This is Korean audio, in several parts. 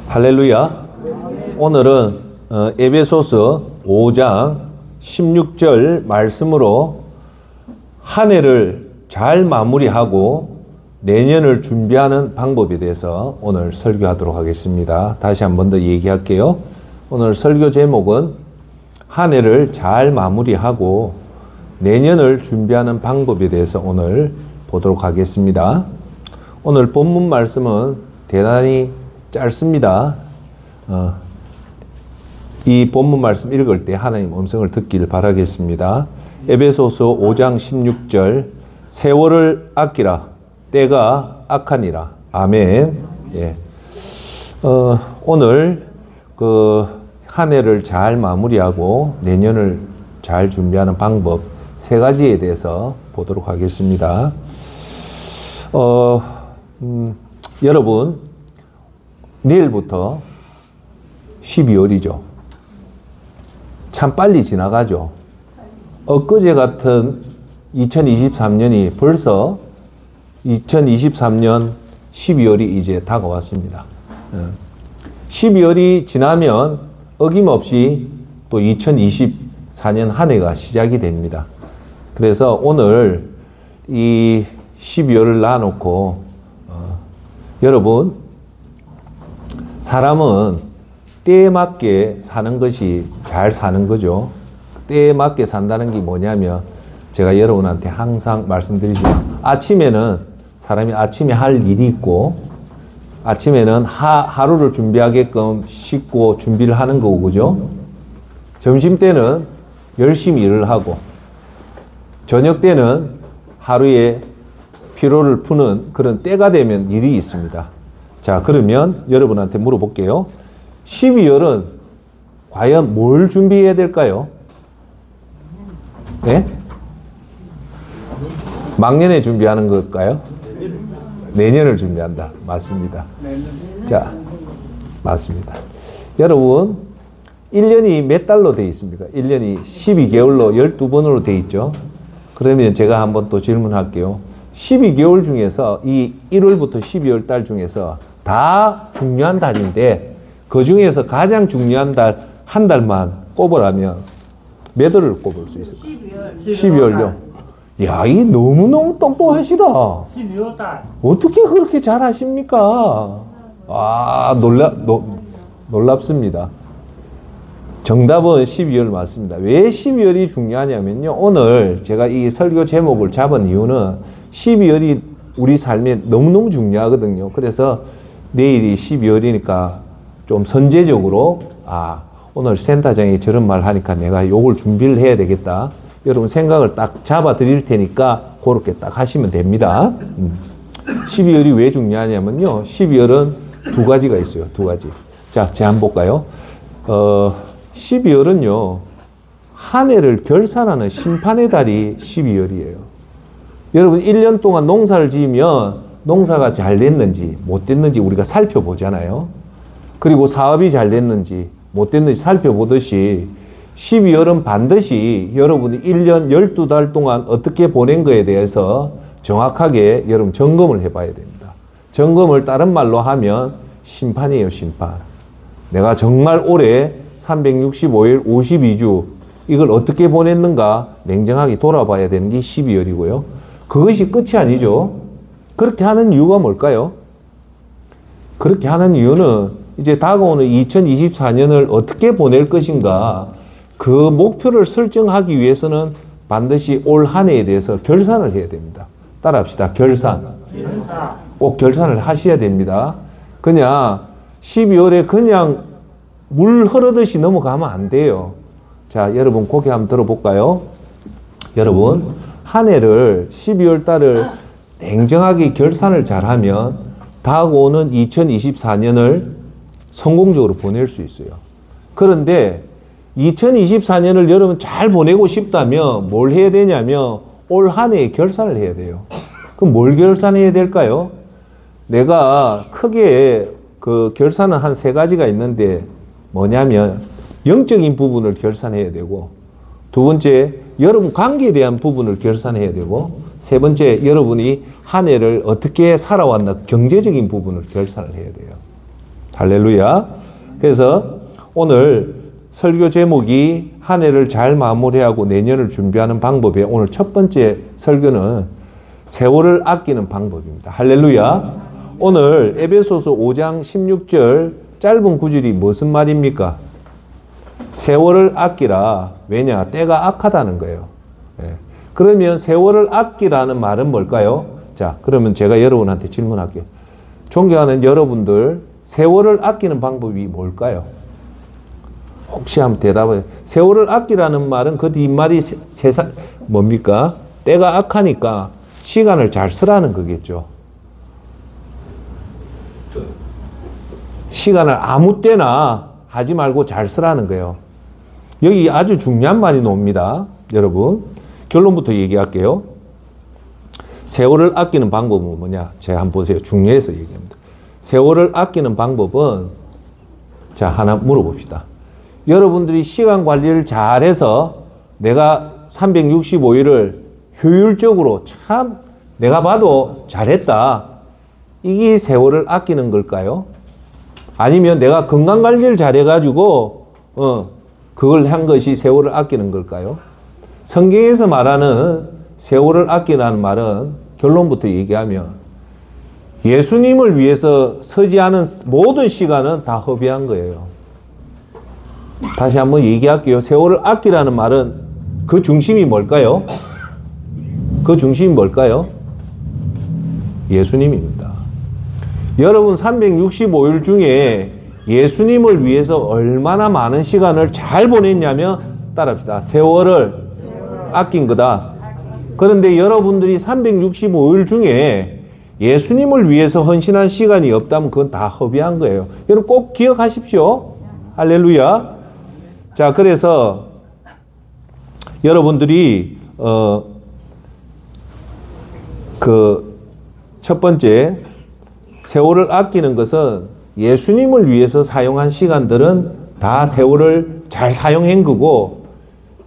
할렐루야. 오늘은 에베소서 5장 16절 말씀으로 한 해를 잘 마무리하고 내년을 준비하는 방법에 대해서 오늘 설교하도록 하겠습니다. 다시 한 번 더 얘기할게요. 오늘 설교 제목은 한 해를 잘 마무리하고 내년을 준비하는 방법에 대해서 오늘 보도록 하겠습니다. 오늘 본문 말씀은 대단히 짧습니다. 이 본문 말씀 읽을 때 하나님 음성을 듣기를 바라겠습니다. 에베소서 5장 16절 세월을 아끼라 때가 악하니라. 아멘. 예. 오늘 한 해를 잘 마무리하고 내년을 잘 준비하는 방법 세 가지에 대해서 보도록 하겠습니다. 여러분 내일부터 12월이죠. 참 빨리 지나가죠. 엊그제 같은 2023년이 벌써 2023년 12월이 이제 다가왔습니다. 12월이 지나면 어김없이 또 2024년 한 해가 시작이 됩니다. 그래서 오늘 이 12월을 놔놓고 여러분 사람은 때에 맞게 사는 것이 잘 사는 거죠. 때에 맞게 산다는 게 뭐냐면 제가 여러분한테 항상 말씀드리지만 아침에는 사람이 아침에 할 일이 있고 아침에는 하루를 준비하게끔 씻고 준비를 하는 거고 그죠? 점심 때는 열심히 일을 하고 저녁 때는 하루에 피로를 푸는 그런 때가 되면 일이 있습니다. 자, 그러면 여러분한테 물어볼게요. 12월은 과연 뭘 준비해야 될까요? 네? 막년에 준비하는 걸까요? 내년을 준비한다. 맞습니다. 자, 맞습니다. 여러분, 1년이 몇 달로 되어 있습니까? 1년이 12개월로 12번으로 되어 있죠. 그러면 제가 한번 또 질문할게요. 12개월 중에서 이 1월부터 12월 달 중에서 다 중요한 달인데 그 중에서 가장 중요한 달 한 달만 꼽으라면 몇 월을 꼽을 수 있을까요? 12월요. 야, 이 너무너무 똑똑하시다. 12월 달. 어떻게 그렇게 잘하십니까? 아, 놀랍습니다. 정답은 12월 맞습니다. 왜 12월이 중요하냐면요. 오늘 제가 이 설교 제목을 잡은 이유는 12월이 우리 삶에 너무너무 중요하거든요. 그래서 내일이 12월이니까 좀 선제적으로 오늘 센터장이 저런 말 하니까 내가 요걸 준비를 해야 되겠다. 여러분 생각을 딱 잡아 드릴 테니까 그렇게 딱 하시면 됩니다. 12월이 왜 중요하냐면요. 12월은 두 가지가 있어요. 두 가지. 자, 제가 한번 볼까요? 12월은요. 한 해를 결산하는 심판의 달이 12월이에요. 여러분 1년 동안 농사를 지으면 농사가 잘 됐는지 못 됐는지 우리가 살펴보잖아요. 그리고 사업이 잘 됐는지 못 됐는지 살펴보듯이 12월은 반드시 여러분이 1년 12달 동안 어떻게 보낸 거에 대해서 정확하게 여러분 점검을 해봐야 됩니다. 점검을 다른 말로 하면 심판이에요. 심판. 내가 정말 올해 365일 52주 이걸 어떻게 보냈는가 냉정하게 돌아봐야 되는 게 12월이고요. 그것이 끝이 아니죠. 그렇게 하는 이유가 뭘까요? 그렇게 하는 이유는 이제 다가오는 2024년을 어떻게 보낼 것인가 그 목표를 설정하기 위해서는 반드시 올 한 해에 대해서 결산을 해야 됩니다. 따라합시다. 결산. 꼭 결산을 하셔야 됩니다. 그냥 12월에 그냥 물 흐르듯이 넘어가면 안 돼요. 자, 여러분 고개 한번 들어볼까요? 여러분 한 해를 12월 달을 냉정하게 결산을 잘하면 다가오는 2024년을 성공적으로 보낼 수 있어요. 그런데 2024년을 여러분 잘 보내고 싶다면 뭘 해야 되냐면 올 한 해에 결산을 해야 돼요. 그럼 뭘 결산해야 될까요? 내가 크게 그 결산은 한 세 가지가 있는데 뭐냐면 영적인 부분을 결산해야 되고 두 번째 여러분 관계에 대한 부분을 결산해야 되고 세 번째 여러분이 한 해를 어떻게 살아왔나 경제적인 부분을 결산을 해야 돼요. 할렐루야. 그래서 오늘 설교 제목이 한 해를 잘 마무리하고 내년을 준비하는 방법에 오늘 첫 번째 설교는 세월을 아끼는 방법입니다. 할렐루야. 오늘 에베소서 5장 16절 짧은 구절이 무슨 말입니까? 세월을 아끼라. 왜냐? 때가 악하다는 거예요. 예. 그러면 세월을 아끼라는 말은 뭘까요? 자, 그러면 제가 여러분한테 질문할게요. 존경하는 여러분들, 세월을 아끼는 방법이 뭘까요? 혹시 한번 대답해. 세월을 아끼라는 말은 그 뒷말이 세상 뭡니까? 때가 악하니까 시간을 잘 쓰라는 거겠죠. 시간을 아무 때나 하지 말고 잘 쓰라는 거예요. 여기 아주 중요한 말이 나옵니다. 여러분, 결론부터 얘기할게요. 세월을 아끼는 방법은 뭐냐? 제가 한번 보세요. 중요해서 얘기합니다. 세월을 아끼는 방법은, 자, 하나 물어봅시다. 여러분들이 시간 관리를 잘해서 내가 365일을 효율적으로 참 내가 봐도 잘했다. 이게 세월을 아끼는 걸까요? 아니면 내가 건강 관리를 잘해가지고 그걸 한 것이 세월을 아끼는 걸까요? 성경에서 말하는 세월을 아끼라는 말은 결론부터 얘기하면 예수님을 위해서 서지 않은 모든 시간은 다 허비한 거예요. 다시 한번 얘기할게요. 세월을 아끼라는 말은 그 중심이 뭘까요? 그 중심이 뭘까요? 예수님입니다. 여러분 365일 중에 예수님을 위해서 얼마나 많은 시간을 잘 보냈냐면 따라합시다. 세월을 아낀 거다. 그런데 여러분들이 365일 중에 예수님을 위해서 헌신한 시간이 없다면 그건 다 허비한 거예요. 여러분 꼭 기억하십시오. 할렐루야. 자, 그래서 여러분들이 그 첫 번째 세월을 아끼는 것은 예수님을 위해서 사용한 시간들은 다 세월을 잘 사용한 거고,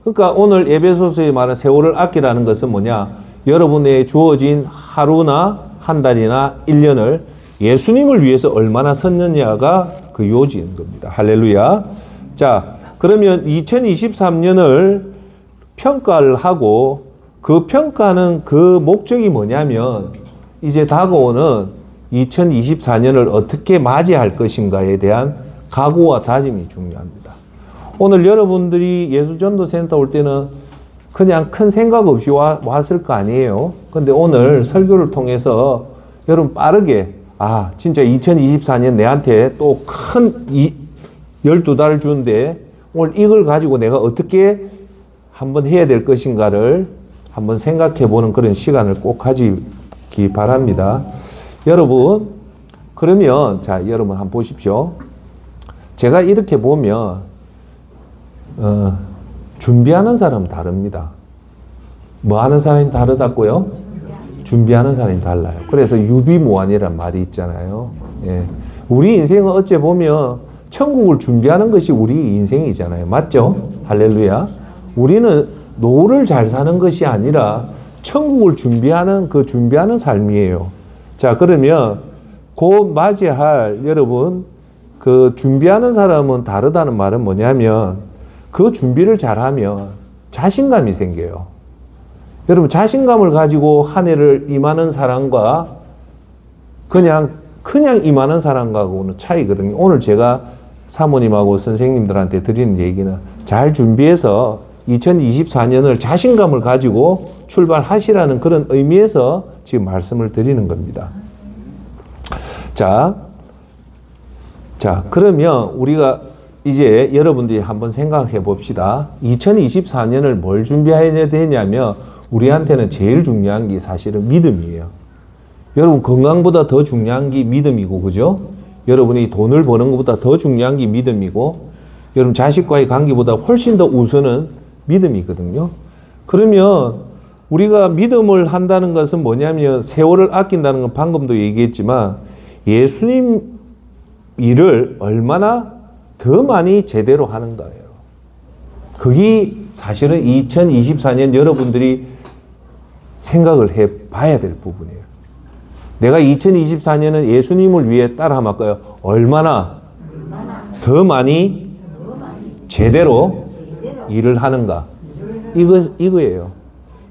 그러니까 오늘 에베소서에 말하는 세월을 아끼라는 것은 뭐냐? 여러분의 주어진 하루나 한 달이나 1년을 예수님을 위해서 얼마나 썼느냐가 그 요지인 겁니다. 할렐루야. 자, 그러면 2023년을 평가를 하고 그 평가는 그 목적이 뭐냐면 이제 다가오는 2024년을 어떻게 맞이할 것인가에 대한 각오와 다짐이 중요합니다. 오늘 여러분들이 예수전도센터 올 때는 그냥 큰 생각 없이 왔을 거 아니에요. 근데 오늘 설교를 통해서 여러분 빠르게 진짜 2024년 내한테 또 큰 12달 주는데 오늘 이걸 가지고 내가 어떻게 한번 해야 될 것인가를 한번 생각해 보는 그런 시간을 꼭 가지기 바랍니다. 여러분, 그러면 자, 여러분 한번 보십시오. 제가 이렇게 보면 준비하는 사람은 다릅니다. 뭐 하는 사람이 다르다고요? 준비하는 사람이 달라요. 그래서 유비무환이란 말이 있잖아요. 예. 우리 인생은 어째 보면 천국을 준비하는 것이 우리 인생이잖아요. 맞죠? 할렐루야. 우리는 노후를 잘 사는 것이 아니라 천국을 준비하는 그 준비하는 삶이에요. 자, 그러면 곧 맞이할 여러분 그 준비하는 사람은 다르다는 말은 뭐냐면 그 준비를 잘하면 자신감이 생겨요. 여러분 자신감을 가지고 한 해를 임하는 사람과 그냥 임하는 사람하고는 차이거든요. 오늘 제가 사모님하고 선생님들한테 드리는 얘기는 잘 준비해서 2024년을 자신감을 가지고 출발하시라는 그런 의미에서 지금 말씀을 드리는 겁니다. 자, 그러면 우리가 이제 여러분들이 한번 생각해 봅시다. 2024년을 뭘 준비해야 되냐면 우리한테는 제일 중요한 게 사실은 믿음이에요. 여러분 건강보다 더 중요한 게 믿음이고, 그죠? 여러분이 돈을 버는 것보다 더 중요한 게 믿음이고, 여러분 자식과의 관계보다 훨씬 더 우선은 믿음이거든요. 그러면 우리가 믿음을 한다는 것은 뭐냐면 세월을 아낀다는 건 방금도 얘기했지만 예수님 일을 얼마나 더 많이 제대로 하는 거예요. 그게 사실은 2024년 여러분들이 생각을 해 봐야 될 부분이에요. 내가 2024년은 예수님을 위해 따라할까요? 얼마나 더 많이 제대로 일을 하는가? 이거예요.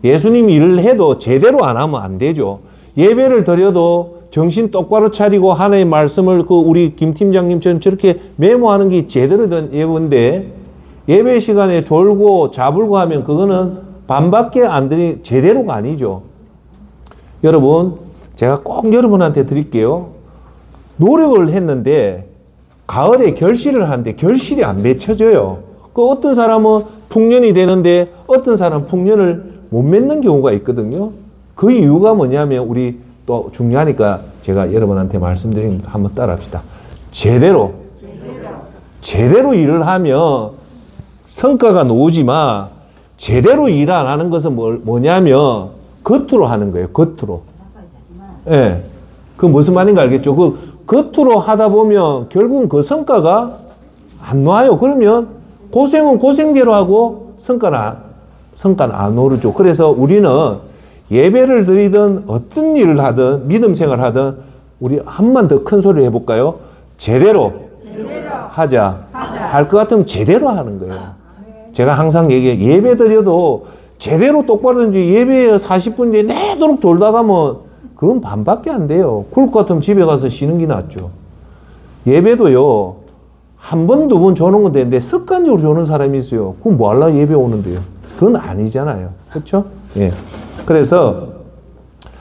예수님이 일을 해도 제대로 안 하면 안 되죠. 예배를 드려도 정신 똑바로 차리고 하나님의 말씀을 우리 김 팀장님처럼 저렇게 메모하는 게 제대로 된 예배인데, 예배 시간에 졸고 자불고 하면 그거는 반밖에 안 되니 제대로가 아니죠. 여러분, 제가 꼭 여러분한테 드릴게요. 노력을 했는데 가을에 결실을 하는데 결실이 안 맺혀져요. 어떤 사람은 풍년이 되는데 어떤 사람은 풍년을 못 맺는 경우가 있거든요. 그 이유가 뭐냐면, 우리 또 중요하니까 제가 여러분한테 말씀드린 거 한번 따라 합시다. 제대로 일을 하면 성과가 나오지만, 제대로 일 안 하는 것은 뭐냐면 겉으로 하는 거예요. 겉으로. 예. 그 무슨 말인가 알겠죠? 겉으로 하다 보면 결국은 그 성과가 안 나와요. 그러면 고생은 고생대로 하고 성과는 안 오르죠. 그래서 우리는 예배를 드리든 어떤 일을 하든 믿음 생활을 하든 우리 한번 더 큰 소리를 해볼까요? 제대로 하자. 할 것 같으면 제대로 하는 거예요. 제가 항상 얘기해요. 예배 드려도 제대로 똑바로 든지 예배에 40분 뒤에 내도록 졸다 가면 그건 반밖에 안 돼요. 그럴 것 같으면 집에 가서 쉬는 게 낫죠. 예배도요, 한 번, 두 번 조는 건 되는데 습관적으로 조는 사람이 있어요. 그럼 뭐 하려고 예배 오는데요? 그건 아니잖아요. 그렇죠? 예. 그래서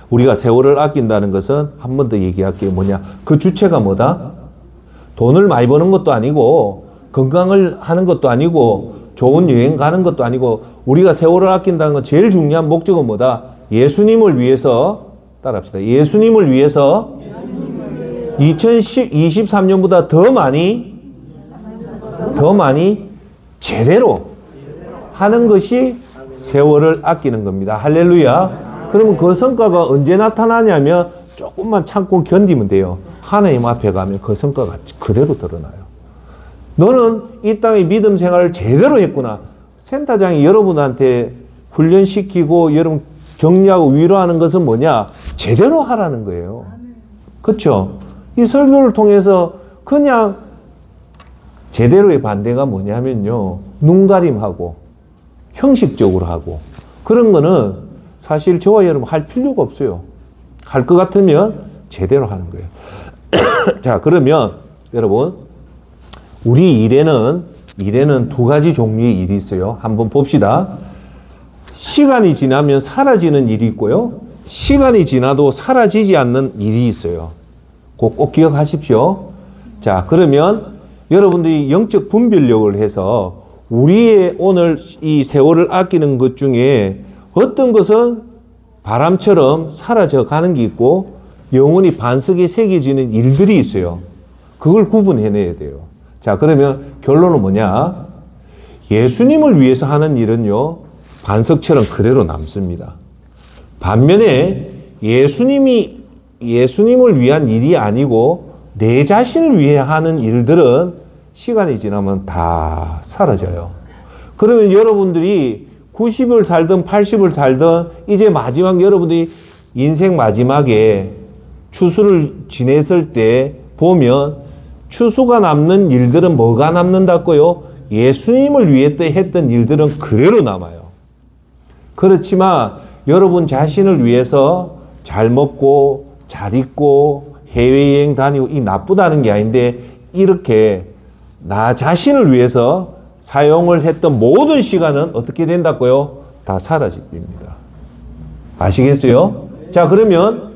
우리가 세월을 아낀다는 것은 한 번 더 얘기할게요. 뭐냐? 그 주체가 뭐다? 돈을 많이 버는 것도 아니고 건강을 하는 것도 아니고 좋은 여행 가는 것도 아니고, 우리가 세월을 아낀다는 건 제일 중요한 목적은 뭐다? 예수님을 위해서, 따라합시다. 예수님을 위해서 2023년보다 더 많이 제대로 하는 것이 세월을 아끼는 겁니다. 할렐루야. 그러면 그 성과가 언제 나타나냐면 조금만 참고 견디면 돼요. 하나님 앞에 가면 그 성과가 그대로 드러나요. 너는 이 땅의 믿음 생활을 제대로 했구나. 센터장이 여러분한테 훈련시키고 여러분 격려하고 위로하는 것은 뭐냐? 제대로 하라는 거예요. 그렇죠? 이 설교를 통해서 그냥 제대로의 반대가 뭐냐면요, 눈가림하고 형식적으로 하고 그런 거는 사실 저와 여러분 할 필요가 없어요. 할 것 같으면 제대로 하는 거예요. 자, 그러면 여러분, 우리 일에는 두 가지 종류의 일이 있어요. 한번 봅시다. 시간이 지나면 사라지는 일이 있고요, 시간이 지나도 사라지지 않는 일이 있어요. 꼭 기억하십시오. 자, 그러면 여러분들이 영적 분별력을 해서 우리의 오늘 이 세월을 아끼는 것 중에 어떤 것은 바람처럼 사라져 가는 게 있고 영원히 반석에 새겨지는 일들이 있어요. 그걸 구분해내야 돼요. 자, 그러면 결론은 뭐냐? 예수님을 위해서 하는 일은요, 반석처럼 그대로 남습니다. 반면에 예수님을 위한 일이 아니고 내 자신을 위해 하는 일들은 시간이 지나면 다 사라져요. 그러면 여러분들이 90을 살든 80을 살든 이제 마지막 여러분들이 인생 마지막에 추수를 지냈을 때 보면 추수가 남는 일들은 뭐가 남는다고요? 예수님을 위해 했던 일들은 그대로 남아요. 그렇지만 여러분 자신을 위해서 잘 먹고 잘 입고 해외여행 다니고 이 나쁘다는 게 아닌데, 이렇게 나 자신을 위해서 사용을 했던 모든 시간은 어떻게 된다고요? 다 사라집니다. 아시겠어요? 자, 그러면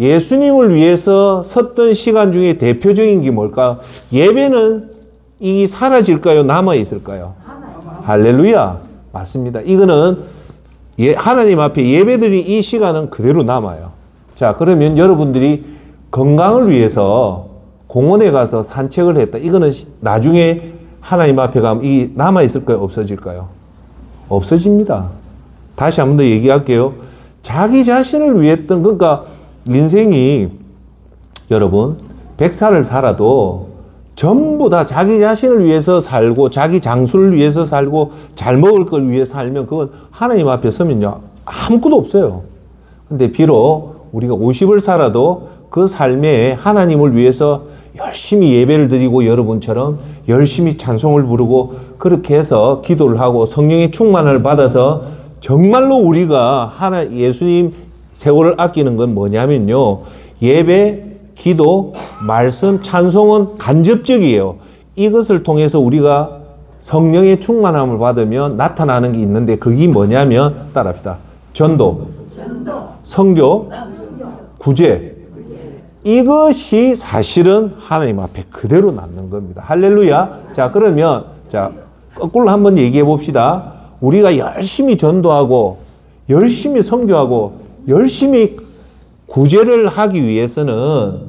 예수님을 위해서 섰던 시간 중에 대표적인 게 뭘까? 예배는 이 사라질까요? 남아있을까요? 할렐루야. 맞습니다. 이거는 하나님 앞에 예배드린 이 시간은 그대로 남아요. 자, 그러면 여러분들이 건강을 위해서 공원에 가서 산책을 했다. 이거는 나중에 하나님 앞에 가면 이 남아있을까요? 없어질까요? 없어집니다. 다시 한 번 더 얘기할게요. 자기 자신을 위해 했던, 그러니까 인생이 여러분 100살을 살아도 전부 다 자기 자신을 위해서 살고 자기 장수를 위해서 살고 잘 먹을 걸 위해서 살면 그건 하나님 앞에 서면요 아무것도 없어요. 근데 비록 우리가 50을 살아도 그 삶에 하나님을 위해서 열심히 예배를 드리고 여러분처럼 열심히 찬송을 부르고 그렇게 해서 기도를 하고 성령의 충만을 받아서 정말로 우리가 예수님 세월을 아끼는 건 뭐냐면요. 예배, 기도, 말씀, 찬송은 간접적이에요. 이것을 통해서 우리가 성령의 충만함을 받으면 나타나는 게 있는데 그게 뭐냐면 따라합시다. 전도, 선교, 구제. 이것이 사실은 하나님 앞에 그대로 남는 겁니다. 할렐루야. 자, 그러면 자, 거꾸로 한번 얘기해 봅시다. 우리가 열심히 전도하고 열심히 선교하고 열심히 구제를 하기 위해서는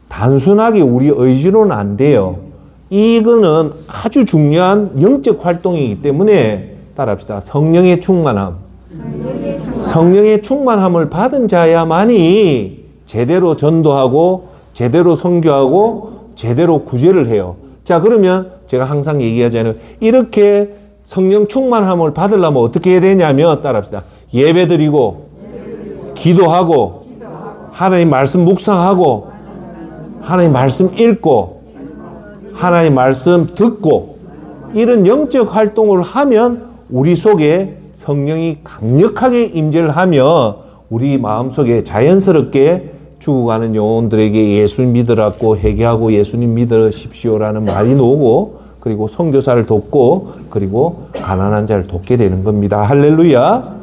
단순하게 우리 의지로는 안 돼요. 이거는 아주 중요한 영적 활동이기 때문에 따라합시다. 성령의 충만함. 성령의 충만함을 받은 자야만이 제대로 전도하고 제대로 선교하고 제대로 구제를 해요. 자, 그러면 제가 항상 얘기하잖아요. 이렇게 성령 충만함을 받으려면 어떻게 해야 되냐면 따라합시다. 예배드리고 기도하고 하나님 말씀 묵상하고 하나님 말씀 읽고 하나님 말씀 듣고 이런 영적 활동을 하면 우리 속에 성령이 강력하게 임재를 하며 우리 마음속에 자연스럽게 죽어가는 영혼들에게 예수 믿으라고 회개하고 예수님 믿으십시오라는 말이 나오고 그리고 선교사를 돕고 그리고 가난한 자를 돕게 되는 겁니다. 할렐루야.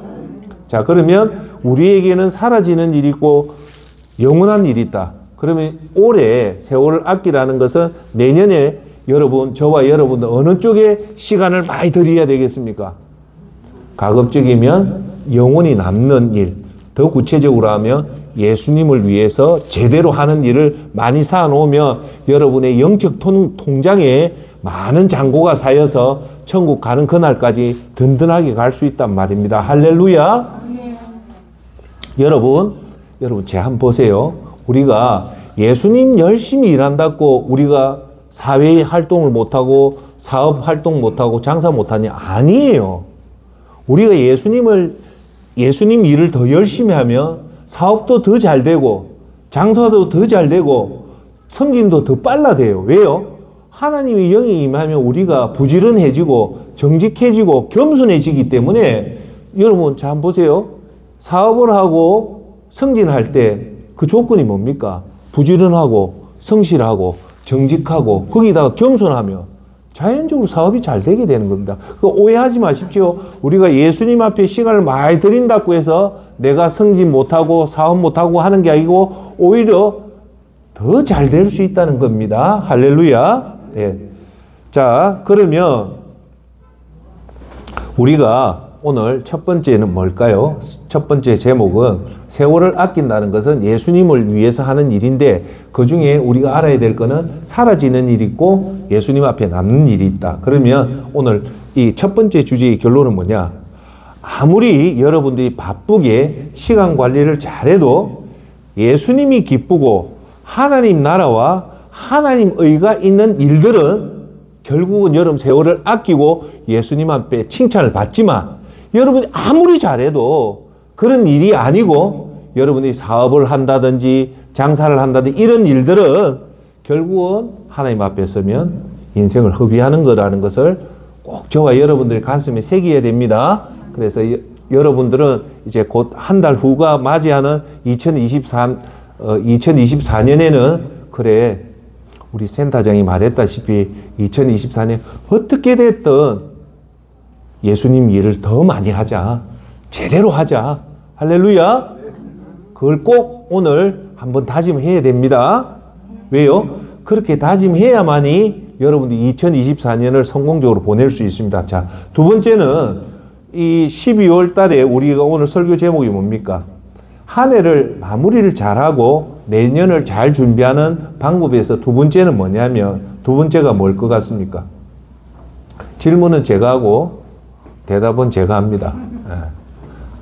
자, 그러면 우리에게는 사라지는 일이 있고 영원한 일이 있다. 그러면 올해 세월을 아끼라는 것은 내년에 여러분, 저와 여러분들 어느 쪽에 시간을 많이 들여야 되겠습니까? 가급적이면 영원히 남는 일, 더 구체적으로 하면 예수님을 위해서 제대로 하는 일을 많이 쌓아놓으면 여러분의 영적 통장에 많은 잔고가 쌓여서 천국 가는 그날까지 든든하게 갈 수 있단 말입니다. 할렐루야. 여러분 제 한번 보세요. 우리가 예수님 열심히 일한다고 우리가 사회 활동을 못하고 사업 활동 못하고 장사 못하니 아니에요. 우리가 예수님 일을 더 열심히 하면 사업도 더 잘 되고 장사도 더 잘 되고 성진도 더 빨라 돼요. 왜요? 하나님의 영이 임하면 우리가 부지런해지고 정직해지고 겸손해지기 때문에 여러분 잘 보세요. 사업을 하고 승진할 때 그 조건이 뭡니까? 부지런하고 성실하고 정직하고 거기다가 겸손하면 자연적으로 사업이 잘 되게 되는 겁니다. 오해하지 마십시오. 우리가 예수님 앞에 시간을 많이 들인다고 해서 내가 승진 못하고 사업 못하고 하는 게 아니고 오히려 더 잘 될 수 있다는 겁니다. 할렐루야. 네. 자, 그러면 우리가 오늘 첫 번째는 뭘까요? 첫 번째 제목은 세월을 아낀다는 것은 예수님을 위해서 하는 일인데 그 중에 우리가 알아야 될 거는 사라지는 일이 있고 예수님 앞에 남는 일이 있다. 그러면 오늘 이 첫 번째 주제의 결론은 뭐냐? 아무리 여러분들이 바쁘게 시간 관리를 잘해도 예수님이 기쁘고 하나님 나라와 하나님 의가 있는 일들은 결국은 여러분 세월을 아끼고 예수님 앞에 칭찬을 받지만 여러분이 아무리 잘해도 그런 일이 아니고 여러분이 사업을 한다든지 장사를 한다든지 이런 일들은 결국은 하나님 앞에 서면 인생을 허비하는 거라는 것을 꼭 저와 여러분들이 가슴에 새겨야 됩니다. 그래서 여러분들은 이제 곧 한 달 후가 맞이하는 2024년에는 그래 우리 센터장이 말했다시피 2024년 어떻게 됐든 예수님 일을 더 많이 하자. 제대로 하자. 할렐루야. 그걸 꼭 오늘 한번 다짐해야 됩니다. 왜요? 그렇게 다짐해야만이 여러분들이 2024년을 성공적으로 보낼 수 있습니다. 자, 두 번째는 이 12월 달에 우리가 오늘 설교 제목이 뭡니까? 한 해를 마무리를 잘하고 내년을 잘 준비하는 방법에서 두 번째는 뭐냐면 두 번째가 뭘 것 같습니까? 질문은 제가 하고 대답은 제가 합니다.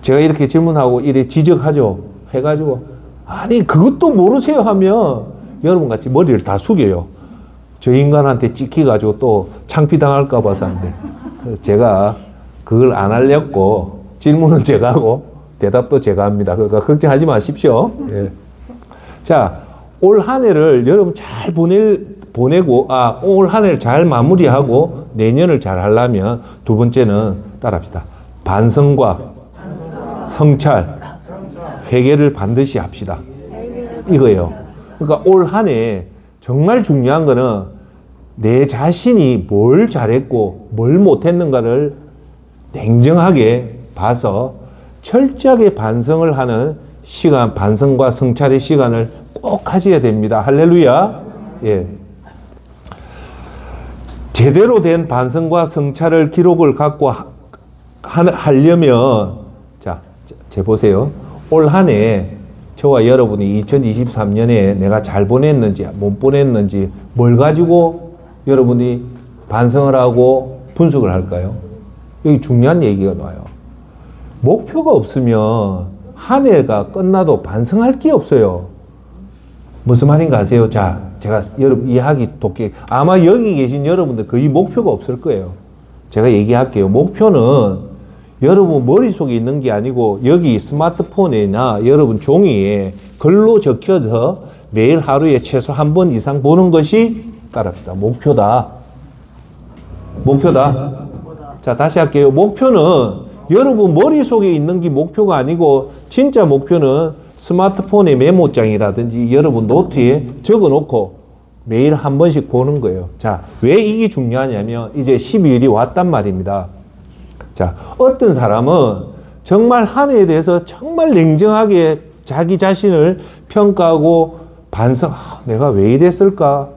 제가 이렇게 질문하고 이렇게 지적하죠. 해가지고 아니 그것도 모르세요 하면 여러분 같이 머리를 다 숙여요. 저 인간한테 찍혀가지고 또 창피당할까 봐서 안 돼. 그래서 제가 그걸 안 하려고 질문은 제가 하고 대답도 제가 합니다. 그러니까 걱정하지 마십시오. 예. 자, 올 한 해를 여러분 잘 보내고, 올 한 해를 잘 마무리하고 내년을 잘 하려면 두 번째는 따라합시다. 반성과 성찰, 회개를 반드시 합시다. 이거예요. 그러니까 올 한 해 정말 중요한 거는 내 자신이 뭘 잘했고 뭘 못했는가를 냉정하게 봐서 철저하게 반성을 하는 시간, 반성과 성찰의 시간을 꼭 가져야 됩니다. 할렐루야. 예. 제대로 된 반성과 성찰을 기록을 갖고 하려면, 자, 제 보세요. 올 한 해 저와 여러분이 2023년에 내가 잘 보냈는지 못 보냈는지 뭘 가지고 여러분이 반성을 하고 분석을 할까요? 여기 중요한 얘기가 나와요. 목표가 없으면 한 해가 끝나도 반성할 게 없어요. 무슨 말인가 아세요? 자, 제가 여러분 이해하기 돕게, 아마 여기 계신 여러분들 거의 목표가 없을 거예요. 제가 얘기할게요. 목표는 여러분 머릿속에 있는 게 아니고 여기 스마트폰이나 여러분 종이에 글로 적혀서 매일 하루에 최소 한 번 이상 보는 것이, 따라합시다, 목표다. 목표다. 자, 다시 할게요. 목표는 여러분 머릿속에 있는 게 목표가 아니고 진짜 목표는 스마트폰의 메모장이라든지 여러분 노트에 적어놓고 매일 한 번씩 보는 거예요. 자, 왜 이게 중요하냐면 이제 12일이 왔단 말입니다. 자, 어떤 사람은 정말 한 해에 대해서 정말 냉정하게 자기 자신을 평가하고 반성, 내가 왜 이랬을까?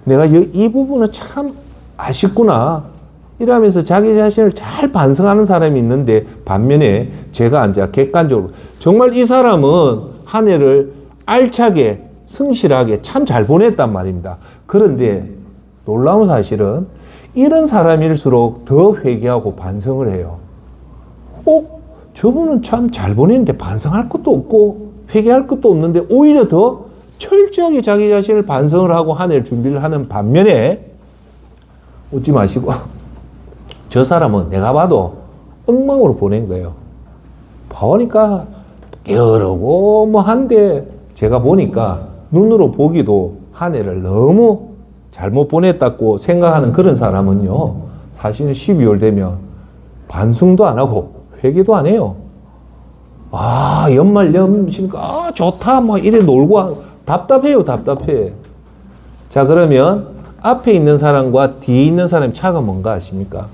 내가 이 부분은 참 아쉽구나. 이러면서 자기 자신을 잘 반성하는 사람이 있는데, 반면에 제가 이제 객관적으로 정말 이 사람은 한 해를 알차게 성실하게 참 잘 보냈단 말입니다. 그런데 놀라운 사실은 이런 사람일수록 더 회개하고 반성을 해요. 저분은 참 잘 보냈는데 반성할 것도 없고 회개할 것도 없는데 오히려 더 철저하게 자기 자신을 반성을 하고 한 해를 준비를 하는 반면에, 웃지 마시고 저 사람은 내가 봐도 엉망으로 보낸 거예요. 보니까 게으르고 뭐 한데 제가 보니까 눈으로 보기도 한 해를 너무 잘못 보냈다고 생각하는 그런 사람은요, 사실은 12월 되면 반성도 안 하고 회개도 안 해요. 연말 연시니까 좋다 막 이래 놀고 답답해요. 답답해. 자, 그러면 앞에 있는 사람과 뒤에 있는 사람의 차이가 뭔가 아십니까?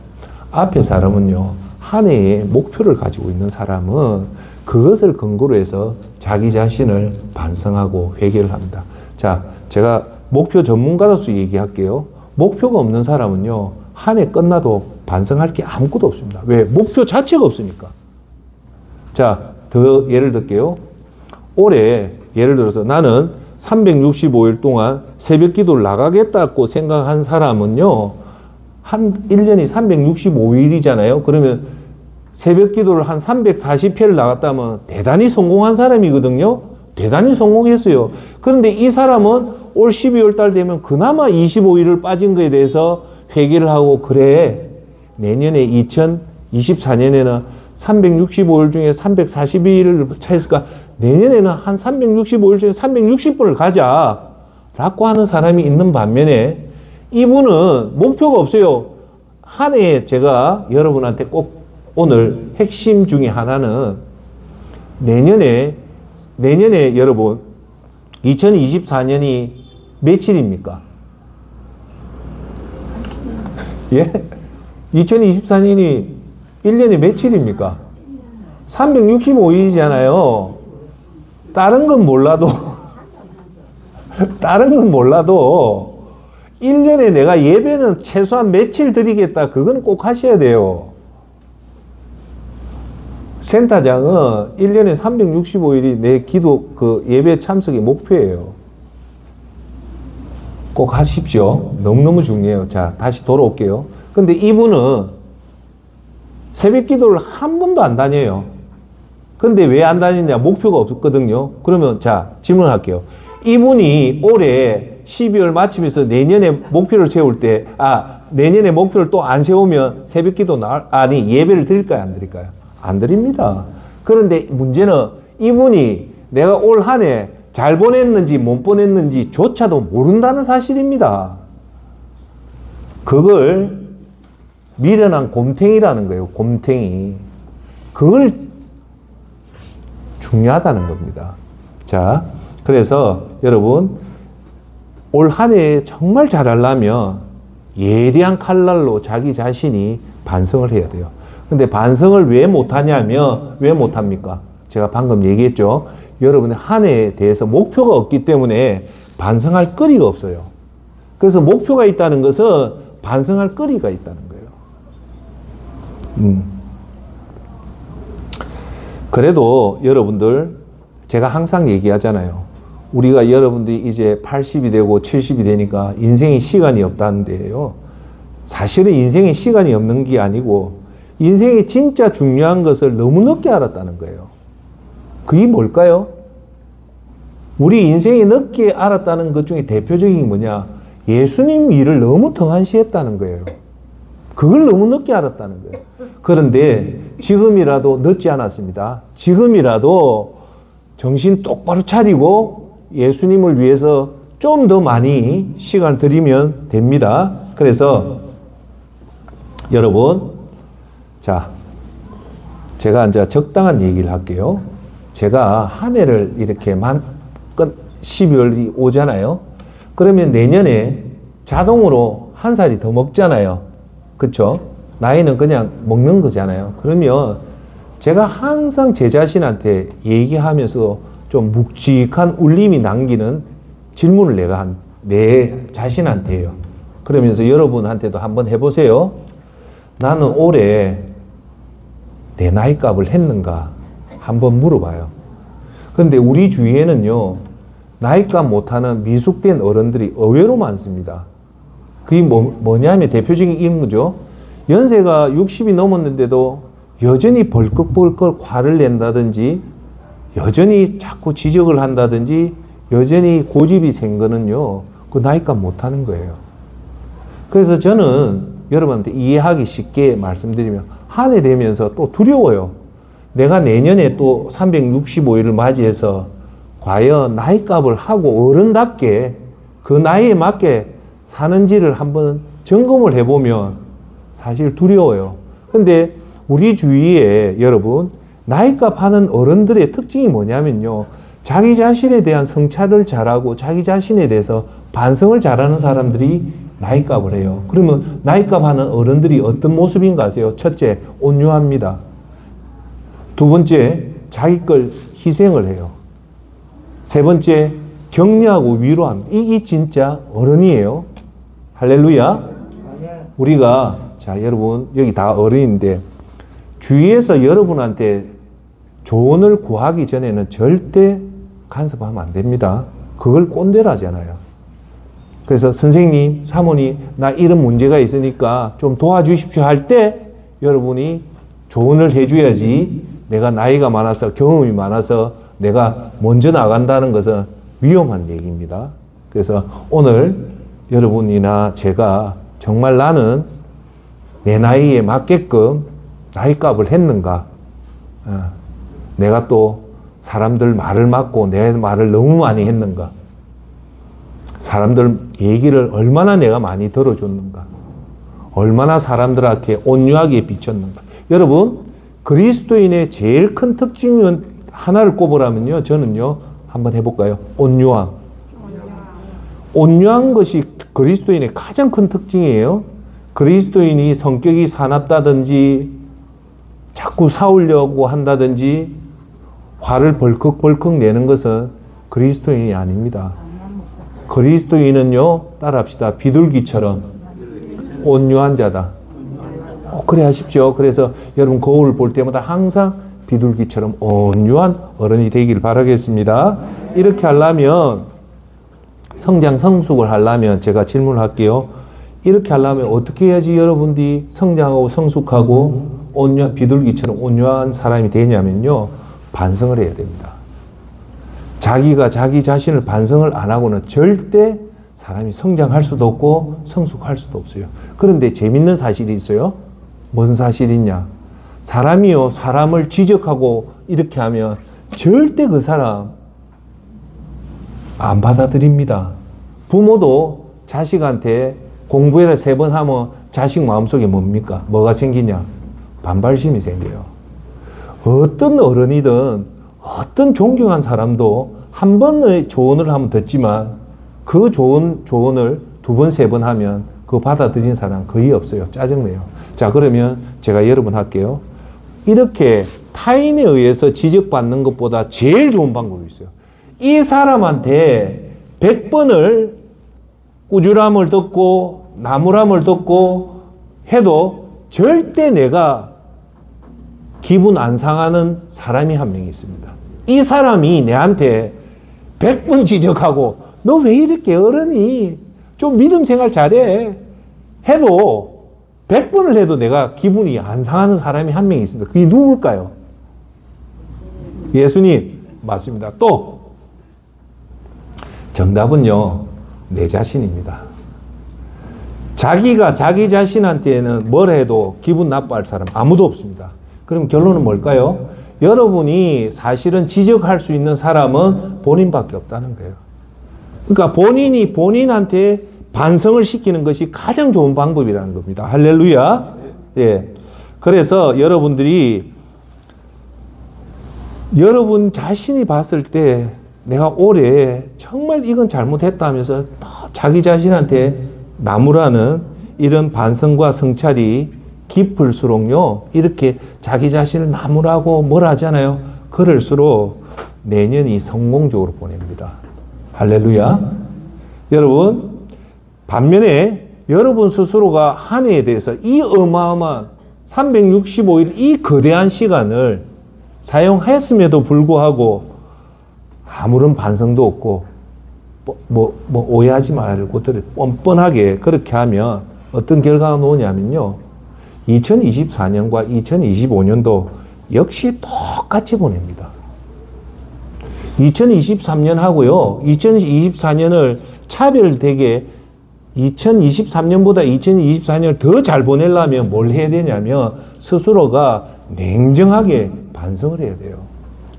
앞에 사람은요, 한 해의 목표를 가지고 있는 사람은 그것을 근거로 해서 자기 자신을 반성하고 회개를 합니다. 자, 제가 목표 전문가로서 얘기할게요. 목표가 없는 사람은요, 한 해 끝나도 반성할 게 아무것도 없습니다. 왜? 목표 자체가 없으니까. 자, 더 예를 들게요. 올해 예를 들어서 나는 365일 동안 새벽 기도를 나가겠다고 생각한 사람은요, 한 1년이 365일이잖아요. 그러면 새벽 기도를 한 340회를 나갔다면 대단히 성공한 사람이거든요. 대단히 성공했어요. 그런데 이 사람은 올 12월 달 되면 그나마 25일을 빠진 거에 대해서 회개를 하고, 그래, 내년에 2024년에는 365일 중에 342일을 차있을까? 내년에는 한 365일 중에 360분을 가자. 라고 하는 사람이 있는 반면에 이분은 목표가 없어요. 한 해에 제가 여러분한테 꼭 오늘 핵심 중에 하나는 내년에 여러분 2024년이 며칠입니까? 예? 2024년이 1년에 며칠입니까? 365일이잖아요. 다른 건 몰라도 1년에 내가 예배는 최소한 며칠 드리겠다. 그건 꼭 하셔야 돼요. 센터장은 1년에 365일이 내 기도 예배 참석의 목표예요. 꼭 하십시오. 너무너무 중요해요. 자, 다시 돌아올게요. 근데 이분은 새벽 기도를 한 번도 안 다녀요. 근데 왜 안 다니냐? 목표가 없거든요. 그러면 자, 질문할게요. 이분이 올해 12월 마치면서 내년에 목표를 세울 때, 내년에 목표를 또 안 세우면 새벽 기도 예배를 드릴까요? 안 드릴까요? 안 드립니다. 그런데 문제는 이분이 내가 올 한 해 잘 보냈는지 못 보냈는지 조차도 모른다는 사실입니다. 그걸 미련한 곰탱이라는 거예요. 곰탱이. 그걸 중요하다는 겁니다. 자, 그래서 여러분 올 한 해 정말 잘하려면 예리한 칼날로 자기 자신이 반성을 해야 돼요. 근데 반성을 왜 못하냐면 왜 못합니까? 제가 방금 얘기했죠. 여러분의 한 해에 대해서 목표가 없기 때문에 반성할 거리가 없어요. 그래서 목표가 있다는 것은 반성할 거리가 있다는 거예요. 그래도 여러분들 제가 항상 얘기하잖아요. 우리가 여러분들이 이제 80이 되고 70이 되니까 인생에 시간이 없다는데요. 사실은 인생에 시간이 없는 게 아니고 인생이 진짜 중요한 것을 너무 늦게 알았다는 거예요. 그게 뭘까요? 우리 인생이 늦게 알았다는 것 중에 대표적인 게 뭐냐? 예수님 일을 너무 등한시했다는 거예요. 그걸 너무 늦게 알았다는 거예요. 그런데 지금이라도 늦지 않았습니다. 지금이라도 정신 똑바로 차리고 예수님을 위해서 좀 더 많이 시간을 들이면 됩니다. 그래서 여러분, 자, 제가 이제 적당한 얘기를 할게요. 제가 한 해를 이렇게 12월이 오잖아요. 그러면 내년에 자동으로 한 살이 더 먹잖아요. 그쵸? 나이는 그냥 먹는 거잖아요. 그러면 제가 항상 제 자신한테 얘기하면서 좀 묵직한 울림이 남기는 질문을 내가 내 자신한테 해요. 그러면서 여러분한테도 한번 해보세요. 나는 올해 내 나이값을 했는가? 한번 물어봐요. 그런데 우리 주위에는요, 나이값 못하는 미숙된 어른들이 의외로 많습니다. 그게 뭐냐면 대표적인 이런 거죠. 연세가 60이 넘었는데도 여전히 벌컥벌컥 화를 낸다든지 여전히 자꾸 지적을 한다든지 여전히 고집이 생 거는요, 그 나이값 못하는 거예요. 그래서 저는 여러분한테 이해하기 쉽게 말씀드리면 한 해 되면서 또 두려워요. 내가 내년에 또 365일을 맞이해서 과연 나이값을 하고 어른답게 그 나이에 맞게 사는지를 한번 점검을 해보면 사실 두려워요. 근데 우리 주위에 여러분 나이값 하는 어른들의 특징이 뭐냐면요, 자기 자신에 대한 성찰을 잘하고 자기 자신에 대해서 반성을 잘하는 사람들이 나이값을 해요. 그러면 나이값 하는 어른들이 어떤 모습인가 아세요? 첫째, 온유합니다. 두 번째, 자기 걸 희생을 해요. 세 번째, 격려하고 위로합니다. 이게 진짜 어른이에요. 할렐루야. 우리가, 자, 여러분, 여기 다 어른인데, 주위에서 여러분한테 조언을 구하기 전에는 절대 간섭하면 안 됩니다. 그걸 꼰대라잖아요. 그래서 선생님, 사모님, 나 이런 문제가 있으니까 좀 도와주십시오 할 때 여러분이 조언을 해줘야지, 내가 나이가 많아서 경험이 많아서 내가 먼저 나간다는 것은 위험한 얘기입니다. 그래서 오늘 여러분이나 제가 정말 나는 내 나이에 맞게끔 나이값을 했는가, 내가 또 사람들 말을 맞고 내 말을 너무 많이 했는가, 사람들 얘기를 얼마나 내가 많이 들어줬는가, 얼마나 사람들한테 온유하게 비쳤는가. 여러분, 그리스도인의 제일 큰 특징은 하나를 꼽으라면요, 저는요, 한번 해볼까요? 온유함. 온유한 것이 그리스도인의 가장 큰 특징이에요. 그리스도인이 성격이 사납다든지 자꾸 싸우려고 한다든지 화를 벌컥벌컥 내는 것은 그리스도인이 아닙니다. 그리스도인은요, 따라합시다. 비둘기처럼 온유한 자다. 그래 하십시오. 그래서 여러분 거울을 볼 때마다 항상 비둘기처럼 온유한 어른이 되기를 바라겠습니다. 이렇게 하려면, 성장 성숙을 하려면 제가 질문할게요. 이렇게 하려면 어떻게 해야지 여러분들이 성장하고 성숙하고 비둘기처럼 온유한 사람이 되냐면요, 반성을 해야 됩니다. 자기가 자기 자신을 반성을 안 하고는 절대 사람이 성장할 수도 없고 성숙할 수도 없어요. 그런데 재밌는 사실이 있어요. 무슨 사실이 있냐? 사람이요, 사람을 지적하고 이렇게 하면 절대 그 사람 안 받아들입니다. 부모도 자식한테 공부해라 3번 하면 자식 마음속에 뭡니까? 뭐가 생기냐? 반발심이 생겨요. 어떤 어른이든 어떤 존경한 사람도 한 번의 조언을 하면 듣지만 그 조언을 2번, 3번 하면 그거 받아들인 사람 거의 없어요. 짜증내요. 자, 그러면 제가 여러 번 할게요. 이렇게 타인에 의해서 지적받는 것보다 제일 좋은 방법이 있어요. 이 사람한테 100번을 꾸지람을 듣고 나무람을 듣고 해도 절대 내가 기분 안 상하는 사람이 한 명 있습니다. 이 사람이 내한테 100번 지적하고 너 왜 이렇게 어른이 좀 믿음 생활 잘해 해도 100번을 해도 내가 기분이 안 상하는 사람이 한 명 있습니다. 그게 누굴까요? 예수님. 맞습니다. 또 정답은요, 내 자신입니다. 자기가 자기 자신한테는 뭘 해도 기분 나빠할 사람 아무도 없습니다. 그럼 결론은 뭘까요? 여러분이 사실은 지적할 수 있는 사람은 본인밖에 없다는 거예요. 그러니까 본인이 본인한테 반성을 시키는 것이 가장 좋은 방법이라는 겁니다. 할렐루야. 예. 그래서 여러분들이 여러분 자신이 봤을 때 내가 올해 정말 이건 잘못했다 하면서 자기 자신한테 나무라는 이런 반성과 성찰이 깊을수록요, 이렇게 자기 자신을 나무라고 뭐라 하잖아요. 그럴수록 내년이 성공적으로 보냅니다. 할렐루야. 여러분, 반면에 여러분 스스로가 한 해에 대해서 이 어마어마한 365일 이 거대한 시간을 사용했음에도 불구하고 아무런 반성도 없고 오해하지 말고 뻔뻔하게 그렇게 하면 어떤 결과가 나오냐면요, 2024년과 2025년도 역시 똑같이 보냅니다. 2023년 하고요, 2024년을 차별되게 2023년보다 2024년을 더 잘 보내려면 뭘 해야 되냐면 스스로가 냉정하게 반성을 해야 돼요.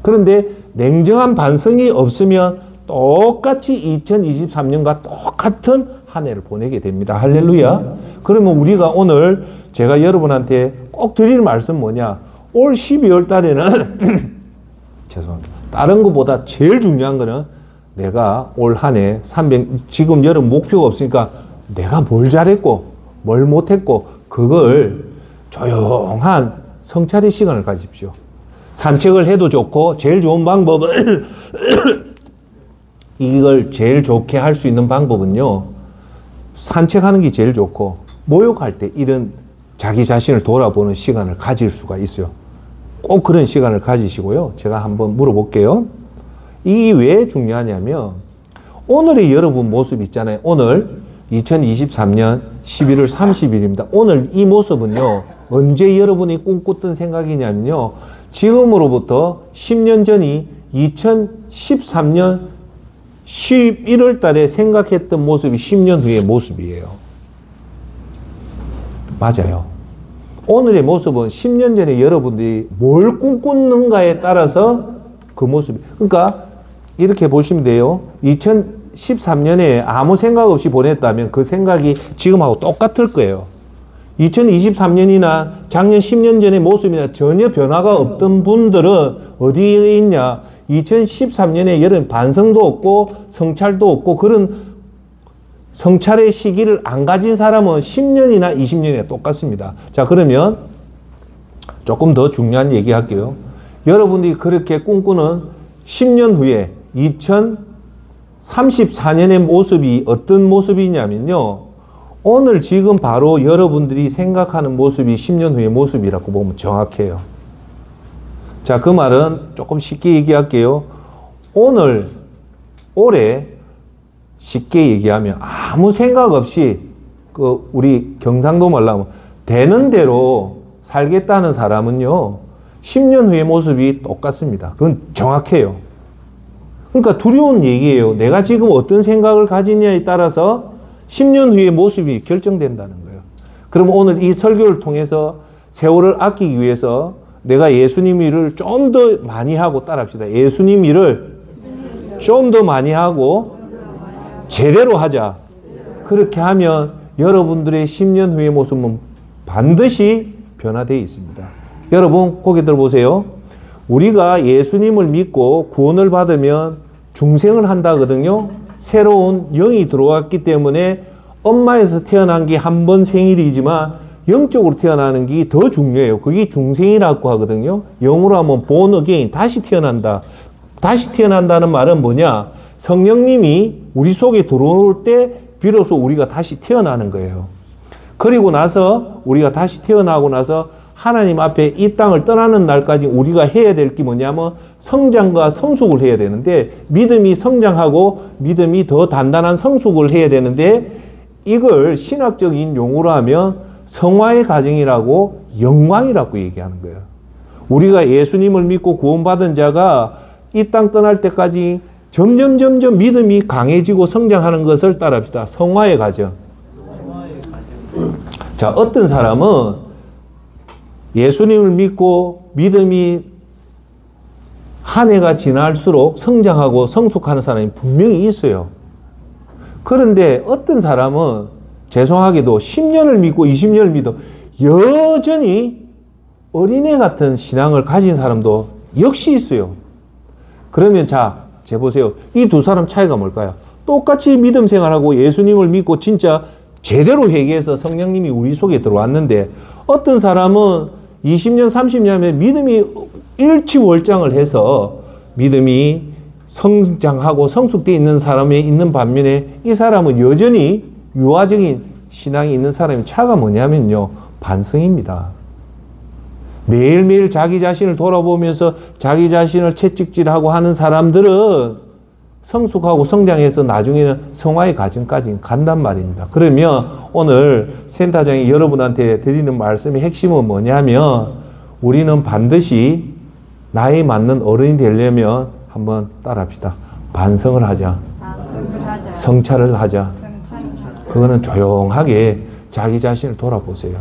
그런데 냉정한 반성이 없으면 똑같이 2023년과 똑같은 한 해를 보내게 됩니다. 할렐루야. 그러면 우리가 오늘 제가 여러분한테 꼭 드릴 말씀 뭐냐? 올 12월 달에는 죄송합니다. 다른 것보다 제일 중요한 거는 내가 올 한 해 지금 여러분 목표가 없으니까 내가 뭘 잘했고 뭘 못했고 그걸 조용한 성찰의 시간을 가집시오. 산책을 해도 좋고 제일 좋은 방법은 이걸 제일 좋게 할 수 있는 방법은요, 산책하는 게 제일 좋고 모욕할 때 이런 자기 자신을 돌아보는 시간을 가질 수가 있어요. 꼭 그런 시간을 가지시고요. 제가 한번 물어볼게요. 이게 왜 중요하냐면 오늘의 여러분 모습 있잖아요. 오늘 2023년 11월 30일입니다. 오늘 이 모습은요, 언제 여러분이 꿈꿨던 생각이냐면요, 지금으로부터 10년 전이 2013년 11월 달에 생각했던 모습이 10년 후의 모습이에요. 맞아요. 오늘의 모습은 10년 전에 여러분들이 뭘 꿈꾸는가에 따라서 그 모습이, 그러니까 이렇게 보시면 돼요. 2013년에 아무 생각 없이 보냈다면 그 생각이 지금하고 똑같을 거예요. 2023년이나 작년 10년 전의 모습이나 전혀 변화가 없던 분들은 어디에 있냐? 2013년에 여러분 반성도 없고 성찰도 없고 그런 성찰의 시기를 안 가진 사람은 10년이나 20년이나 똑같습니다. 자, 그러면 조금 더 중요한 얘기 할게요. 여러분들이 그렇게 꿈꾸는 10년 후에 2034년의 모습이 어떤 모습이냐면요, 오늘 지금 바로 여러분들이 생각하는 모습이 10년 후의 모습이라고 보면 정확해요. 자, 그 말은 조금 쉽게 얘기할게요. 올해 쉽게 얘기하면 아무 생각 없이 우리 경상도 말로 하면 되는 대로 살겠다는 사람은요, 10년 후의 모습이 똑같습니다. 그건 정확해요. 그러니까 두려운 얘기예요. 내가 지금 어떤 생각을 가지냐에 따라서 10년 후의 모습이 결정된다는 거예요. 그럼 오늘 이 설교를 통해서 세월을 아끼기 위해서 내가 예수님 일을 좀 더 많이 하고 따라합시다. 예수님 일을 좀 더 많이 하고 제대로 하자. 그렇게 하면 여러분들의 10년 후의 모습은 반드시 변화되어 있습니다. 여러분 고개 들어보세요. 우리가 예수님을 믿고 구원을 받으면 중생을 한다거든요. 새로운 영이 들어왔기 때문에 엄마에서 태어난 게 한 번 생일이지만 영적으로 태어나는 게 더 중요해요. 그게 중생이라고 하거든요. 영어로 하면 born again, 다시 태어난다. 다시 태어난다는 말은 뭐냐? 성령님이 우리 속에 들어올 때 비로소 우리가 다시 태어나는 거예요. 그리고 나서 우리가 다시 태어나고 나서 하나님 앞에 이 땅을 떠나는 날까지 우리가 해야 될 게 뭐냐면 성장과 성숙을 해야 되는데, 믿음이 성장하고 믿음이 더 단단한 성숙을 해야 되는데, 이걸 신학적인 용어로 하면 성화의 과정이라고, 영광이라고 얘기하는 거예요. 우리가 예수님을 믿고 구원받은 자가 이 땅 떠날 때까지 점점 믿음이 강해지고 성장하는 것을 따라합시다. 성화의 과정. 자, 어떤 사람은 예수님을 믿고 믿음이 한 해가 지날수록 성장하고 성숙하는 사람이 분명히 있어요. 그런데 어떤 사람은 죄송하게도 10년을 믿고 20년을 믿어 여전히 어린애 같은 신앙을 가진 사람도 역시 있어요. 그러면 자, 재보세요. 이 두 사람 차이가 뭘까요? 똑같이 믿음 생활하고 예수님을 믿고 진짜 제대로 회개해서 성령님이 우리 속에 들어왔는데, 어떤 사람은 20년, 30년에 믿음이 일치월장을 해서 믿음이 성장하고 성숙되어 있는 사람이 있는 반면에 이 사람은 여전히 유아적인 신앙이 있는 사람의 차가 뭐냐면요, 반성입니다. 매일매일 자기 자신을 돌아보면서 자기 자신을 채찍질하고 하는 사람들은 성숙하고 성장해서 나중에는 성화의 과정까지 간단 말입니다. 그러면 오늘 센터장이 여러분한테 드리는 말씀의 핵심은 뭐냐면, 우리는 반드시 나이 맞는 어른이 되려면 한번 따라합시다. 반성을 하자. 성찰을 하자. 그거는 조용하게 자기 자신을 돌아보세요.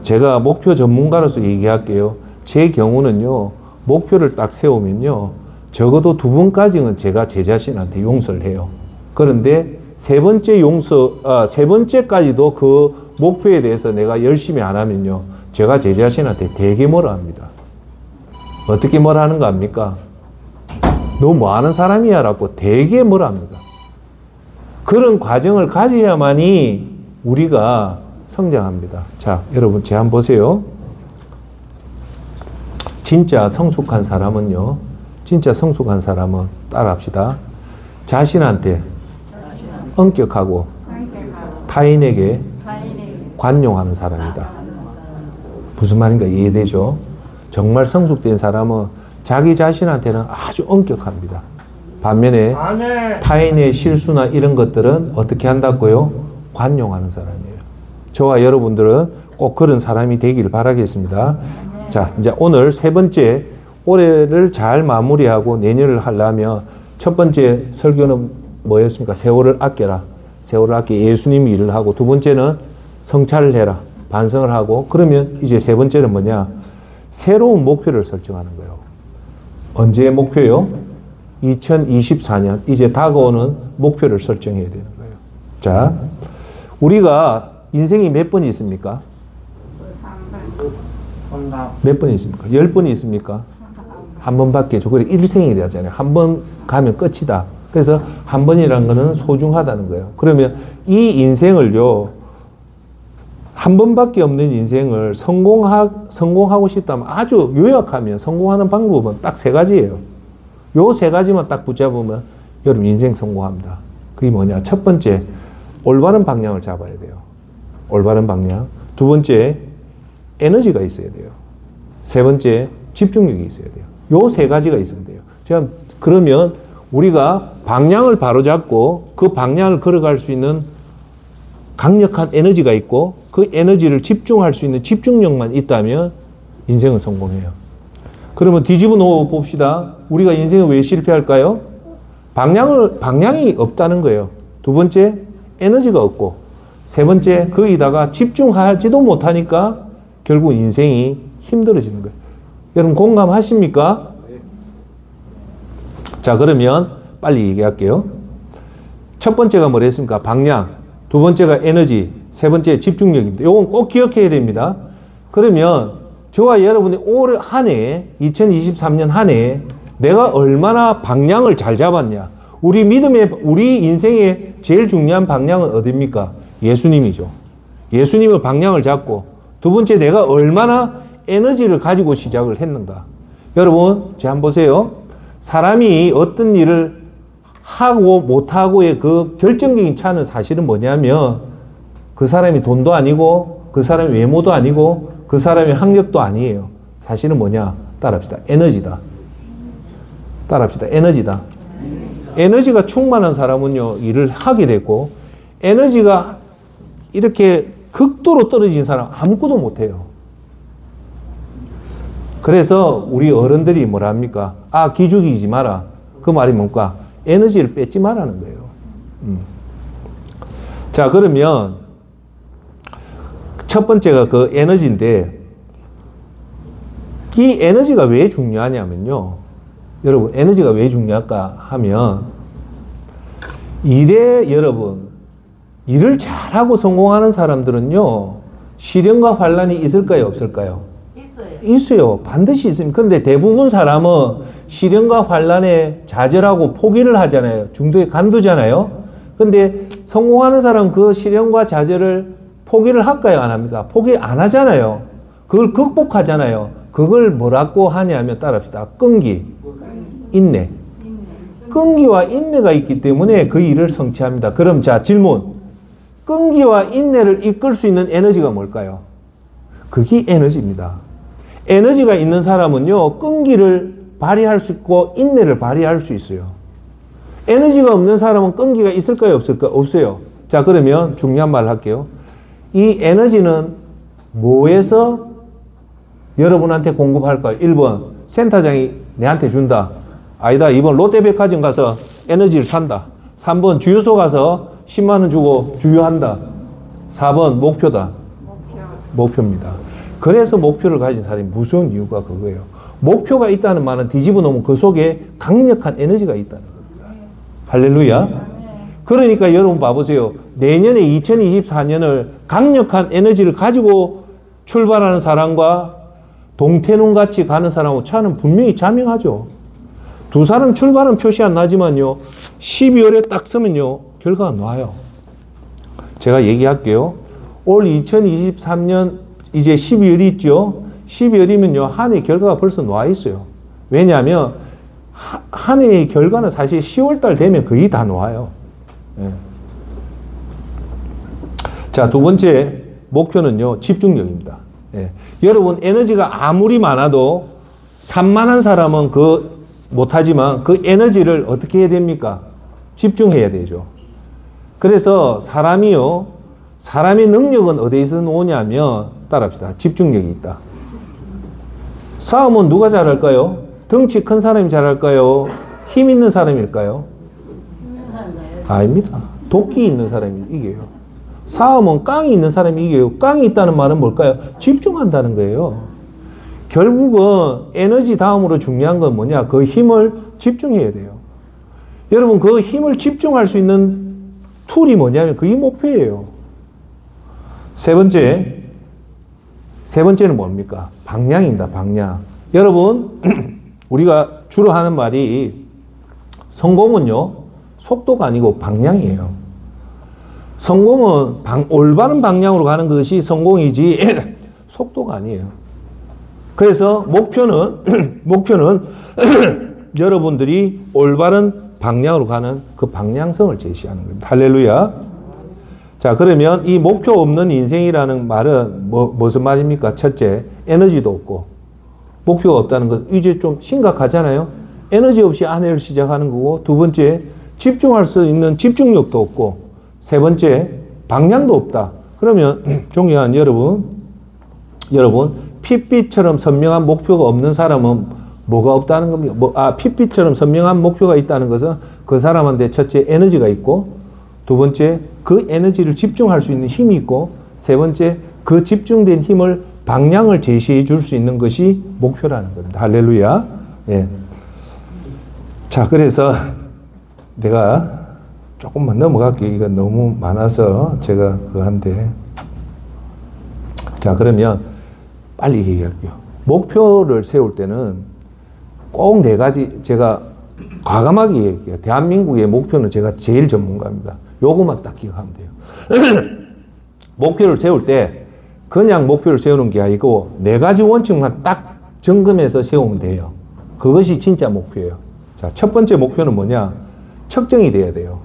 제가 목표 전문가로서 얘기할게요. 제 경우는요, 목표를 딱 세우면요, 적어도 2번까지는 제가 제 자신한테 용서를 해요. 그런데 세 번째까지도 그 목표에 대해서 내가 열심히 안 하면요, 제가 제 자신한테 되게 뭐라 합니다. 어떻게 뭐라 하는 거 압니까? 너 뭐 하는 사람이야? 라고 되게 뭐라 합니다. 그런 과정을 가져야만이 우리가 성장합니다. 자, 여러분, 제 한번 보세요. 진짜 성숙한 사람은요, 진짜 성숙한 사람은 따라합시다. 자신한테 엄격하고 타인에게 관용하는 사람이다. 무슨 말인가 이해되죠? 정말 성숙된 사람은 자기 자신한테는 아주 엄격합니다. 반면에 타인의 실수나 이런 것들은 어떻게 한다고요? 관용하는 사람이에요. 저와 여러분들은 꼭 그런 사람이 되길 바라겠습니다. 자, 이제 오늘 세 번째, 올해를 잘 마무리하고 내년을 하려면 첫 번째 설교는 뭐였습니까? 세월을 아껴라. 세월을 아껴 예수님이 일을 하고, 두 번째는 성찰을 해라. 반성을 하고, 그러면 이제 세 번째는 뭐냐? 새로운 목표를 설정하는 거예요. 언제의 목표요? 2024년, 이제 다가오는 목표를 설정해야 되는 거예요. 자, 우리가 인생이 몇 번이 있습니까? 몇 번이 있습니까? 10번이 있습니까? 한 번밖에. 그래, 일생이라잖아요. 한 번 가면 끝이다. 그래서 한 번이라는 거는 소중하다는 거예요. 그러면 이 인생을요, 한 번밖에 없는 인생을 성공하고 싶다면, 아주 요약하면 성공하는 방법은 딱 3가지예요. 요 3가지만 딱 붙잡으면 여러분 인생 성공합니다. 그게 뭐냐? 첫 번째, 올바른 방향을 잡아야 돼요. 올바른 방향. 두 번째, 에너지가 있어야 돼요. 세 번째, 집중력이 있어야 돼요. 요 3가지가 있어야 돼요. 자, 그러면 우리가 방향을 바로잡고 그 방향을 걸어갈 수 있는 강력한 에너지가 있고, 그 에너지를 집중할 수 있는 집중력만 있다면 인생은 성공해요. 그러면 뒤집어 놓아 봅시다. 우리가 인생에 왜 실패할까요? 방향이 없다는 거예요. 두 번째, 에너지가 없고, 세 번째, 거기다가 집중하지도 못하니까 결국 인생이 힘들어지는 거예요. 여러분 공감하십니까? 자, 그러면 빨리 얘기할게요. 첫 번째가 뭐랬습니까? 방향. 두 번째가 에너지. 세 번째 집중력입니다. 요건 꼭 기억해야 됩니다. 그러면 저와 여러분이 올 한 해, 2023년 한 해 내가 얼마나 방향을 잘 잡았냐. 우리 믿음의, 우리 인생의 제일 중요한 방향은 어디입니까? 예수님이죠. 예수님의 방향을 잡고, 두 번째 내가 얼마나 에너지를 가지고 시작을 했는가. 여러분, 제 한번 보세요. 사람이 어떤 일을 하고 못하고의 그 결정적인 차는 사실은 뭐냐면 그 사람이 돈도 아니고 그 사람이 외모도 아니고 그 사람이 학력도 아니에요. 사실은 뭐냐? 따라합시다. 에너지다. 따라합시다. 에너지다. 에너지가 충만한 사람은요, 일을 하게 되고, 에너지가 이렇게 극도로 떨어진 사람 아무것도 못해요. 그래서 우리 어른들이 뭐라 합니까? 아, 기죽이지 마라. 그 말이 뭔가? 에너지를 뺏지 말라는 거예요. 자, 그러면 첫 번째가 그 에너지인데, 이 에너지가 왜 중요하냐면요. 여러분, 에너지가 왜 중요할까 하면, 여러분, 일을 잘하고 성공하는 사람들은요, 시련과 환란이 있을까요, 없을까요? 있어요. 반드시 있습니다. 그런데 대부분 사람은 시련과 환란에 좌절하고 포기를 하잖아요. 중도에 간두잖아요. 그런데 성공하는 사람은 그 시련과 좌절을 포기를 할까요, 안 합니까? 포기 안 하잖아요. 그걸 극복하잖아요. 그걸 뭐라고 하냐면 따라합시다. 끈기, 인내. 끈기와 인내가 있기 때문에 그 일을 성취합니다. 그럼 자, 질문. 끈기와 인내를 이끌 수 있는 에너지가 뭘까요? 그게 에너지입니다. 에너지가 있는 사람은요, 끈기를 발휘할 수 있고 인내를 발휘할 수 있어요. 에너지가 없는 사람은 끈기가 있을까요, 없을까요? 없어요. 자, 그러면 중요한 말을 할게요. 이 에너지는 뭐에서 여러분한테 공급할까요? 1번, 센터장이 내한테 준다. 아니다, 2번, 롯데백화점 가서 에너지를 산다. 3번, 주유소 가서 10만 원 주고 주유한다. 4번, 목표다. 목표입니다. 그래서 목표를 가진 사람이 무서운 이유가 그거예요. 목표가 있다는 말은 뒤집어 놓으면 그 속에 강력한 에너지가 있다는 겁니다. 할렐루야. 그러니까 여러분 봐보세요. 내년에 2024년을 강력한 에너지를 가지고 출발하는 사람과 동태눈 같이 가는 사람하고 차는 분명히 자명하죠. 두 사람 출발은 표시 안 나지만요, 12월에 딱 서면요, 결과가 나와요. 제가 얘기할게요. 올 2023년 이제 12월이 있죠. 12월이면요, 한 해 결과가 벌써 나와 있어요. 왜냐하면 한 해의 결과는 사실 10월달 되면 거의 다 나와요. 예. 자, 두 번째 목표는요, 집중력입니다. 예. 여러분, 에너지가 아무리 많아도 산만한 사람은 못하지만 그 에너지를 어떻게 해야 됩니까? 집중해야 되죠. 그래서 사람의 능력은 어디에서 오냐면, 따라합시다. 집중력이 있다. 싸움은 누가 잘할까요? 덩치 큰 사람이 잘할까요? 힘 있는 사람일까요? 아닙니다. 도끼 있는 사람이 이겨요. 싸움은 깡이 있는 사람이 이겨요. 깡이 있다는 말은 뭘까요? 집중한다는 거예요. 결국은 에너지 다음으로 중요한 건 뭐냐? 그 힘을 집중해야 돼요. 여러분, 그 힘을 집중할 수 있는 툴이 뭐냐면 그게 목표예요. 세 번째는 뭡니까? 방향입니다. 방향. 여러분, 우리가 주로 하는 말이 성공은요, 속도가 아니고 방향이에요. 성공은 올바른 방향으로 가는 것이 성공이지 속도가 아니에요. 그래서 목표는 여러분들이 올바른 방향으로 가는 그 방향성을 제시하는 겁니다. 할렐루야. 자, 그러면 이 목표 없는 인생이라는 말은 무슨 말입니까? 첫째, 에너지도 없고 목표가 없다는 것 이제 좀 심각하잖아요. 에너지 없이 한 해를 시작하는 거고, 두 번째, 집중할 수 있는 집중력도 없고, 세 번째, 방향도 없다. 그러면 존경하는 여러분, 핏빛처럼 선명한 목표가 없는 사람은 뭐가 없다는 겁니까? 핏빛처럼 선명한 목표가 있다는 것은 그 사람한테 첫째, 에너지가 있고, 두 번째, 그 에너지를 집중할 수 있는 힘이 있고, 세 번째, 그 집중된 힘을 방향을 제시해 줄 수 있는 것이 목표라는 겁니다. 할렐루야. 예. 자, 그래서 내가 조금만 넘어갈게요. 이거 너무 많아서 제가 그한데. 자, 그러면 빨리 얘기할게요. 목표를 세울 때는 꼭 네 가지 제가 과감하게 얘기해요. 대한민국의 목표는 제가 제일 전문가입니다. 요것만 딱 기억하면 돼요. 목표를 세울 때 그냥 목표를 세우는 게 아니고 네 가지 원칙만 딱 점검해서 세우면 돼요. 그것이 진짜 목표예요. 자, 첫 번째 목표는 뭐냐? 측정이 돼야 돼요.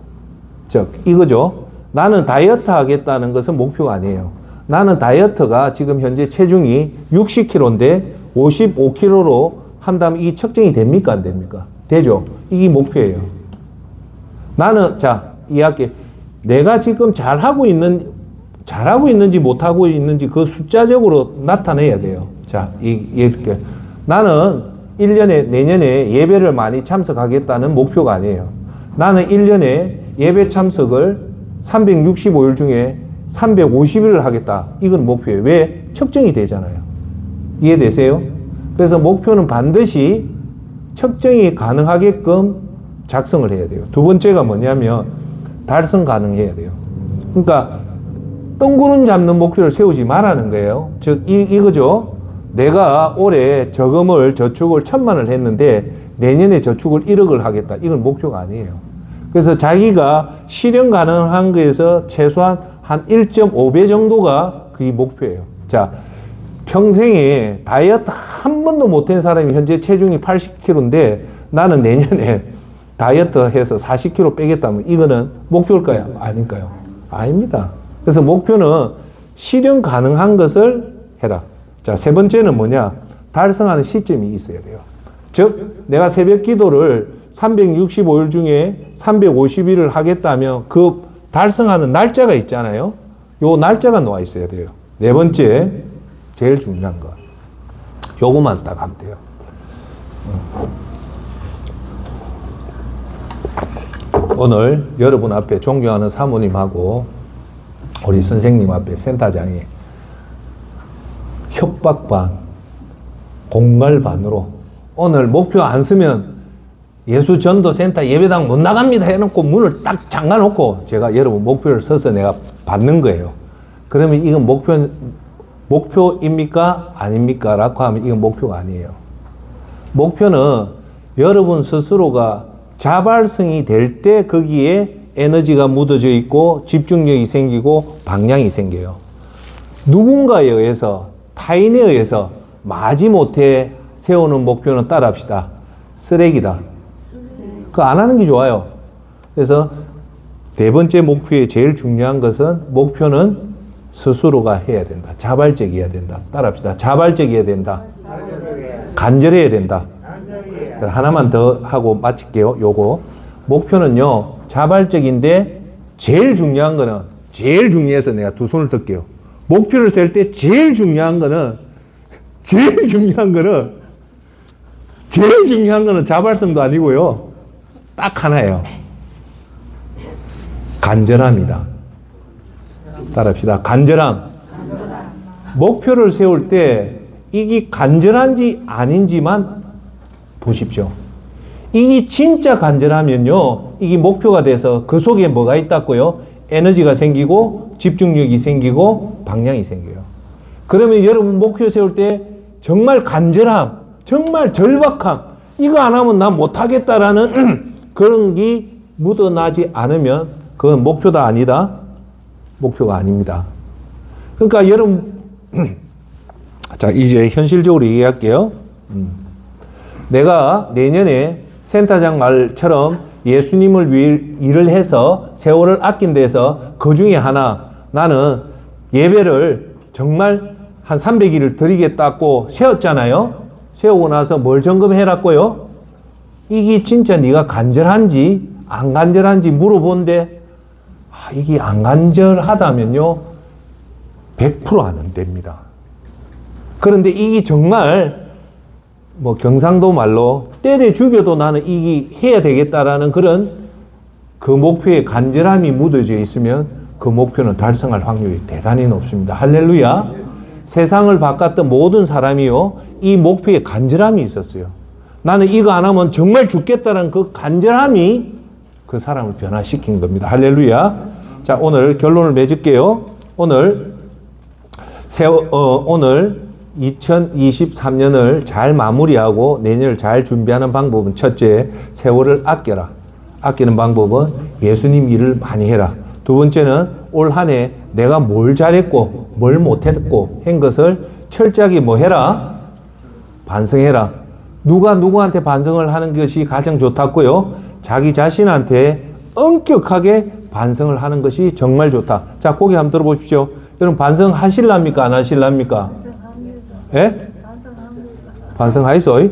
즉, 이거죠. 나는 다이어트 하겠다는 것은 목표가 아니에요. 나는 다이어트가 지금 현재 체중이 60kg인데 55kg로 한다면 이 측정이 됩니까? 안 됩니까? 되죠. 이게 목표예요. 나는, 자, 이야기. 내가 지금 잘하고 있는지 못하고 있는지 그 숫자적으로 나타내야 돼요. 자, 이렇게. 나는 1년에, 내년에 예배를 많이 참석하겠다는 목표가 아니에요. 나는 1년에 예배 참석을 365일 중에 350일을 하겠다. 이건 목표예요. 왜? 측정이 되잖아요. 이해되세요? 그래서 목표는 반드시 측정이 가능하게끔 작성을 해야 돼요. 두 번째가 뭐냐면 달성 가능해야 돼요. 그러니까 뜬구름 잡는 목표를 세우지 말라는 거예요. 즉 이거죠. 내가 올해 저축을 1,000만을 했는데 내년에 저축을 1억을 하겠다. 이건 목표가 아니에요. 그래서 자기가 실현 가능한 거에서 최소한 한 1.5배 정도가 그게 목표예요. 자, 평생에 다이어트 한 번도 못한 사람이 현재 체중이 80kg인데 나는 내년에 다이어트 해서 40kg 빼겠다면 이거는 목표일까요? 아닐까요? 아닙니다. 그래서 목표는 실현 가능한 것을 해라. 자, 세 번째는 뭐냐? 달성하는 시점이 있어야 돼요. 즉, 내가 새벽 기도를 365일 중에 350일을 하겠다면 그 달성하는 날짜가 있잖아요. 요 날짜가 놓아 있어야 돼요. 네 번째, 제일 중요한 거. 요거만 딱 하면 돼요. 오늘 여러분 앞에 존경하는 사모님하고 우리 선생님 앞에 센터장이 협박 반, 공갈 반으로 오늘 목표 안 쓰면 예수전도센터 예배당 못 나갑니다 해놓고 문을 딱 잠가놓고 제가 여러분 목표를 써서 내가 받는 거예요. 그러면 이건 목표입니까? 아닙니까? 라고 하면 이건 목표가 아니에요. 목표는 여러분 스스로가 자발성이 될 때 거기에 에너지가 묻어져 있고 집중력이 생기고 방향이 생겨요. 누군가에 의해서 타인에 의해서 마지못해 세우는 목표는 따라합시다. 쓰레기다. 그거 안 하는 게 좋아요. 그래서 네 번째 목표의 제일 중요한 것은 목표는 스스로가 해야 된다. 자발적이어야 된다. 따라합시다. 자발적이어야 된다. 간절해야 된다. 하나만 더 하고 마칠게요. 요거. 목표는요, 자발적인데 제일 중요한 거는, 제일 중요해서 내가 두 손을 들게요. 목표를 셀 때 제일 중요한 거는 자발성도 아니고요. 딱 하나예요. 간절함이다. 따라합시다. 간절함. 목표를 세울 때 이게 간절한지 아닌지만 보십시오. 이게 진짜 간절하면요, 이게 목표가 돼서 그 속에 뭐가 있다고요? 에너지가 생기고 집중력이 생기고 방향이 생겨요. 그러면 여러분 목표 세울 때 정말 간절함, 정말 절박함, 이거 안 하면 난 못하겠다라는 그런 게 묻어나지 않으면 그건 목표다 아니다? 목표가 아닙니다. 그러니까 여러분 자, 이제 현실적으로 얘기할게요. 내가 내년에 센터장 말처럼 예수님을 위해 일을 해서 세월을 아낀 데서 그 중에 하나, 나는 예배를 정말 한 300일을 드리겠다고 세웠잖아요. 세우고 나서 뭘 점검해놨고요? 이게 진짜 네가 간절한지 안 간절한지 물어본데 이게 안 간절하다면요 100% 안 됩니다. 그런데 이게 정말 뭐 경상도 말로 때려 죽여도 나는 이게 해야 되겠다라는 그런 그 목표에 간절함이 묻어져 있으면 그 목표는 달성할 확률이 대단히 높습니다. 할렐루야. 세상을 바꿨던 모든 사람이요 이 목표에 간절함이 있었어요. 나는 이거 안 하면 정말 죽겠다는 그 간절함이 그 사람을 변화시킨 겁니다. 할렐루야. 자, 오늘 결론을 맺을게요. 오늘 2023년을 잘 마무리하고 내년을 잘 준비하는 방법은 첫째, 세월을 아껴라. 아끼는 방법은 예수님 일을 많이 해라. 두 번째는 올 한 해 내가 뭘 잘했고 뭘 못했고 한 것을 철저하게 뭐 해라? 반성해라. 누가 누구한테 반성을 하는 것이 가장 좋다고요? 자기 자신한테 엄격하게 반성을 하는 것이 정말 좋다. 자, 고개 한번 들어보십시오. 여러분 반성하실랍니까? 안 하실랍니까? 예? 반성하이소이?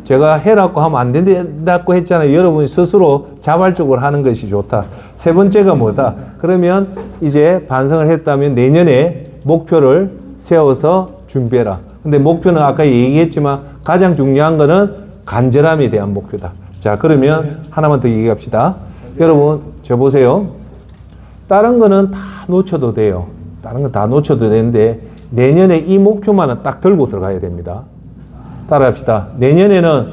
제가 해라고 하면 안 된다고 했잖아요. 여러분이 스스로 자발적으로 하는 것이 좋다. 세 번째가 뭐다? 그러면 이제 반성을 했다면 내년에 목표를 세워서 준비해라. 근데 목표는 아까 얘기했지만 가장 중요한 거는 간절함에 대한 목표다. 자, 그러면 하나만 더 얘기합시다. 여러분, 저 보세요. 다른 거는 다 놓쳐도 돼요. 다른 건 다 놓쳐도 되는데 내년에 이 목표만은 딱 들고 들어가야 됩니다. 따라합시다. 내년에는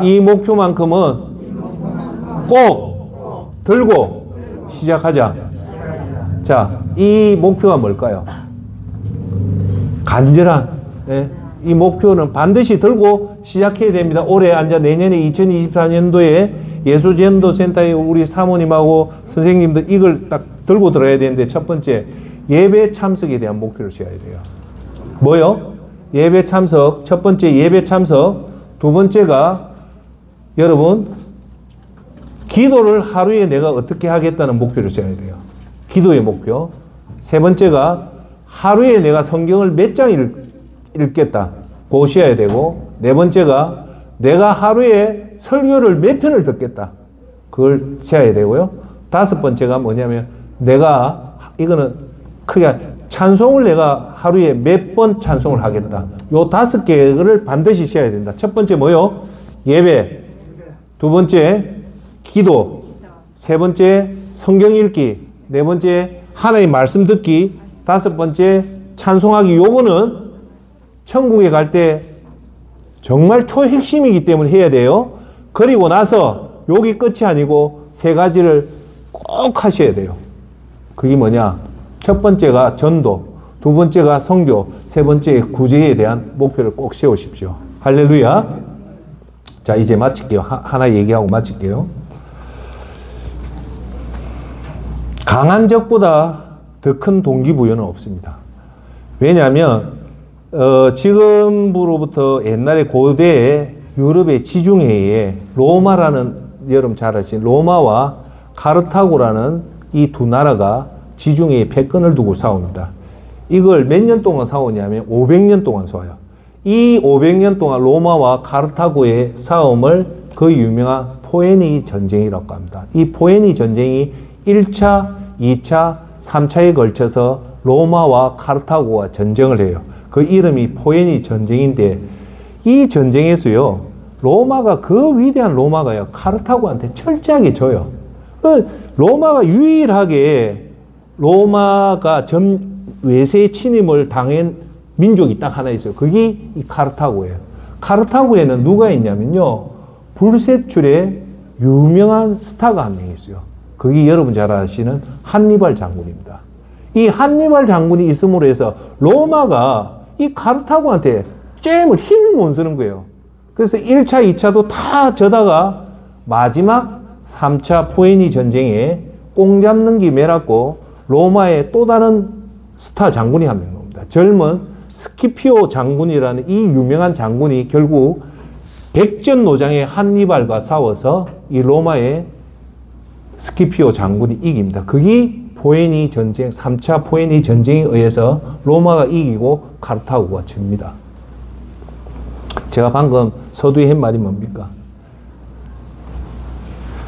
이 목표만큼은 꼭 들고 시작하자. 자, 이 목표가 뭘까요? 간절한, 예? 이 목표는 반드시 들고 시작해야 됩니다. 올해 앉아 내년에 2024년도에 예수전도센터에 우리 사모님하고 선생님들 이걸 딱 들고 들어야 되는데 첫 번째, 예배 참석에 대한 목표를 세워야 돼요. 뭐요? 예배 참석. 첫 번째 예배 참석. 두 번째가 여러분 기도를 하루에 내가 어떻게 하겠다는 목표를 세워야 돼요. 기도의 목표. 세 번째가 하루에 내가 성경을 몇 장 읽겠다. 보셔야 되고, 네 번째가 내가 하루에 설교를 몇 편을 듣겠다. 그걸 세워야 되고요. 다섯 번째가 뭐냐면 내가 이거는 크게 찬송을 내가 하루에 몇 번 찬송을 하겠다. 요 다섯 개를 반드시 세워야 된다. 첫 번째 뭐요? 예배. 두 번째 기도. 세 번째 성경 읽기. 네 번째 하나님 말씀 듣기. 다섯 번째 찬송하기. 요거는 천국에 갈 때 정말 초핵심이기 때문에 해야 돼요. 그리고 나서 여기 끝이 아니고 세 가지를 꼭 하셔야 돼요. 그게 뭐냐? 첫 번째가 전도, 두 번째가 선교, 세 번째 구제에 대한 목표를 꼭 세우십시오. 할렐루야. 자, 이제 마칠게요. 하나 얘기하고 마칠게요. 강한 적보다 더 큰 동기부여는 없습니다. 왜냐하면 지금으로부터 옛날에 고대에 유럽의 지중해에 로마라는, 여러분 잘 아시는 로마와 카르타고라는 이 두 나라가 지중해에 패권을 두고 싸웁니다. 이걸 몇 년 동안 싸우냐면 500년 동안 싸워요. 이 500년 동안 로마와 카르타고의 싸움을 그 유명한 포에니 전쟁이라고 합니다. 이 포에니 전쟁이 1차, 2차, 3차에 걸쳐서 로마와 카르타고가 전쟁을 해요. 그 이름이 포에니 전쟁인데 이 전쟁에서요, 로마가 그 위대한 로마가요, 카르타고한테 철저하게 져요. 로마가 유일하게 로마가 외세 침입을 당한 민족이 딱 하나 있어요. 그게 이 카르타고예요. 카르타고에는 누가 있냐면요, 불세출의 유명한 스타가 한 명 있어요. 그게 여러분 잘 아시는 한니발 장군입니다. 이 한니발 장군이 있음으로 해서 로마가 이 카르타고한테 힘을 못 쓰는 거예요. 그래서 1차, 2차도 다 져다가 마지막 3차 포에니 전쟁에 꽁 잡는 기 매랐고 로마의 또 다른 스타 장군이 한 명 나옵니다. 젊은 스키피오 장군이라는 이 유명한 장군이 결국 백전노장의 한니발과 싸워서 이 로마의 스키피오 장군이 이깁니다. 그게 포에니 전쟁, 3차 포에니 전쟁에 의해서 로마가 이기고 카르타고가 집니다. 제가 방금 서두에 한 말이 뭡니까?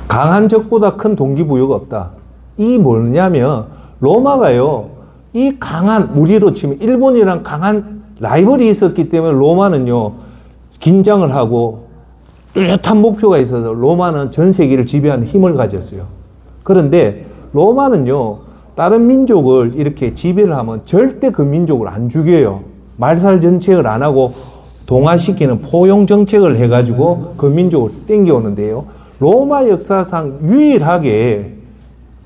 강한 적보다 큰 동기부여가 없다. 이 뭐냐면 로마가요, 이 강한, 우리로 치면 일본이랑 강한 라이벌이 있었기 때문에 로마는요, 긴장을 하고 뚜렷한 목표가 있어서 로마는 전 세계를 지배하는 힘을 가졌어요. 그런데 로마는요, 다른 민족을 이렇게 지배를 하면 절대 그 민족을 안 죽여요. 말살전책을 안 하고 동화시키는 포용 정책을 해가지고 그 민족을 땡겨오는데요. 로마 역사상 유일하게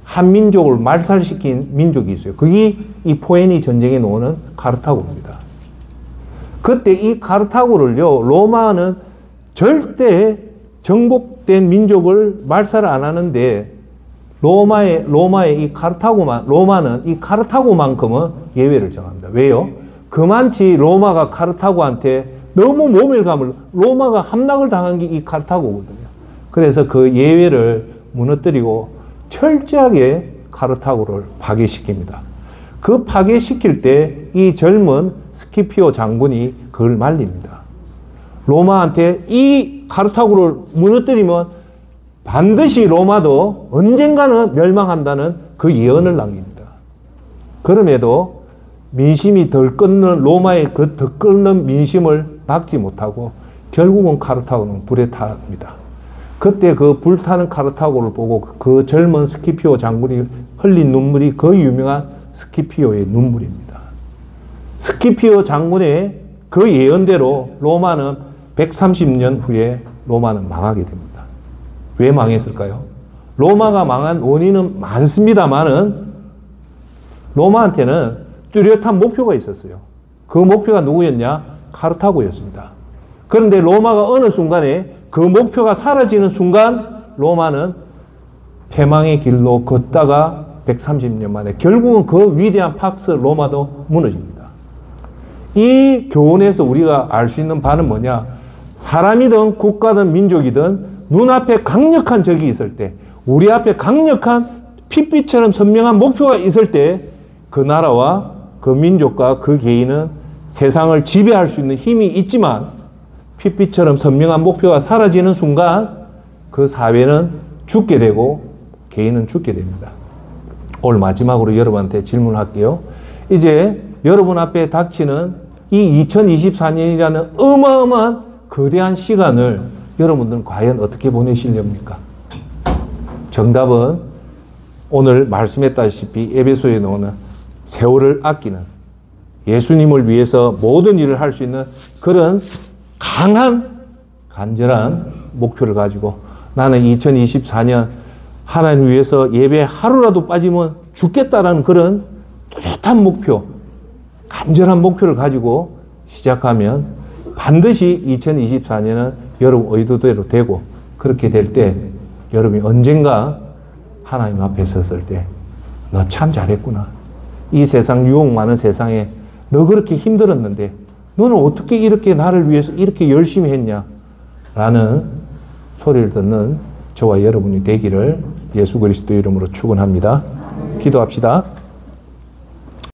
한민족을 말살시킨 민족이 있어요. 그게 이 포에니 전쟁에 나오는 카르타고입니다. 그때 이 카르타고를요, 로마는 절대 정복된 민족을 말살을 안 하는데 로마의 이 로마는 이 카르타고만큼은 예외를 정합니다. 왜요? 그만치 로마가 카르타고한테 너무 모멸감을, 로마가 함락을 당한 게 이 카르타고거든요. 그래서 그 예외를 무너뜨리고 철저하게 카르타고를 파괴시킵니다. 그 파괴시킬 때 이 젊은 스키피오 장군이 그걸 말립니다. 로마한테 이 카르타고를 무너뜨리면 반드시 로마도 언젠가는 멸망한다는 그 예언을 남깁니다. 그럼에도 민심이 덜 끓는 로마의 그 덜 끓는 민심을 막지 못하고 결국은 카르타고는 불에 탑니다. 그때 그 불타는 카르타고를 보고 그 젊은 스키피오 장군이 흘린 눈물이 그 유명한 스키피오의 눈물입니다. 스키피오 장군의 그 예언대로 로마는 130년 후에 로마는 망하게 됩니다. 왜 망했을까요? 로마가 망한 원인은 많습니다만은 로마한테는 뚜렷한 목표가 있었어요. 그 목표가 누구였냐? 카르타고였습니다. 그런데 로마가 어느 순간에 그 목표가 사라지는 순간 로마는 패망의 길로 걷다가 130년 만에 결국은 그 위대한 팍스 로마도 무너집니다. 이 교훈에서 우리가 알 수 있는 바는 뭐냐? 사람이든 국가든 민족이든 눈앞에 강력한 적이 있을 때, 우리 앞에 강력한 핏빛처럼 선명한 목표가 있을 때 그 나라와 그 민족과 그 개인은 세상을 지배할 수 있는 힘이 있지만 핏빛처럼 선명한 목표가 사라지는 순간 그 사회는 죽게 되고 개인은 죽게 됩니다. 오늘 마지막으로 여러분한테 질문할게요. 이제 여러분 앞에 닥치는 이 2024년이라는 어마어마한 거대한 시간을 여러분들은 과연 어떻게 보내시렵니까? 정답은 오늘 말씀했다시피 에베소에 나오는 세월을 아끼는, 예수님을 위해서 모든 일을 할 수 있는 그런 강한 간절한 목표를 가지고 나는 2024년 하나님 위해서 예배 하루라도 빠지면 죽겠다라는 그런 뚜렷한 목표, 간절한 목표를 가지고 시작하면 반드시 2024년은 여러분 의도대로 되고, 그렇게 될 때 여러분이 언젠가 하나님 앞에 섰을 때 너 참 잘했구나. 이 세상 유혹 많은 세상에 너 그렇게 힘들었는데 너는 어떻게 이렇게 나를 위해서 이렇게 열심히 했냐? 라는 소리를 듣는 저와 여러분이 되기를 예수 그리스도 이름으로 축원합니다. 기도합시다.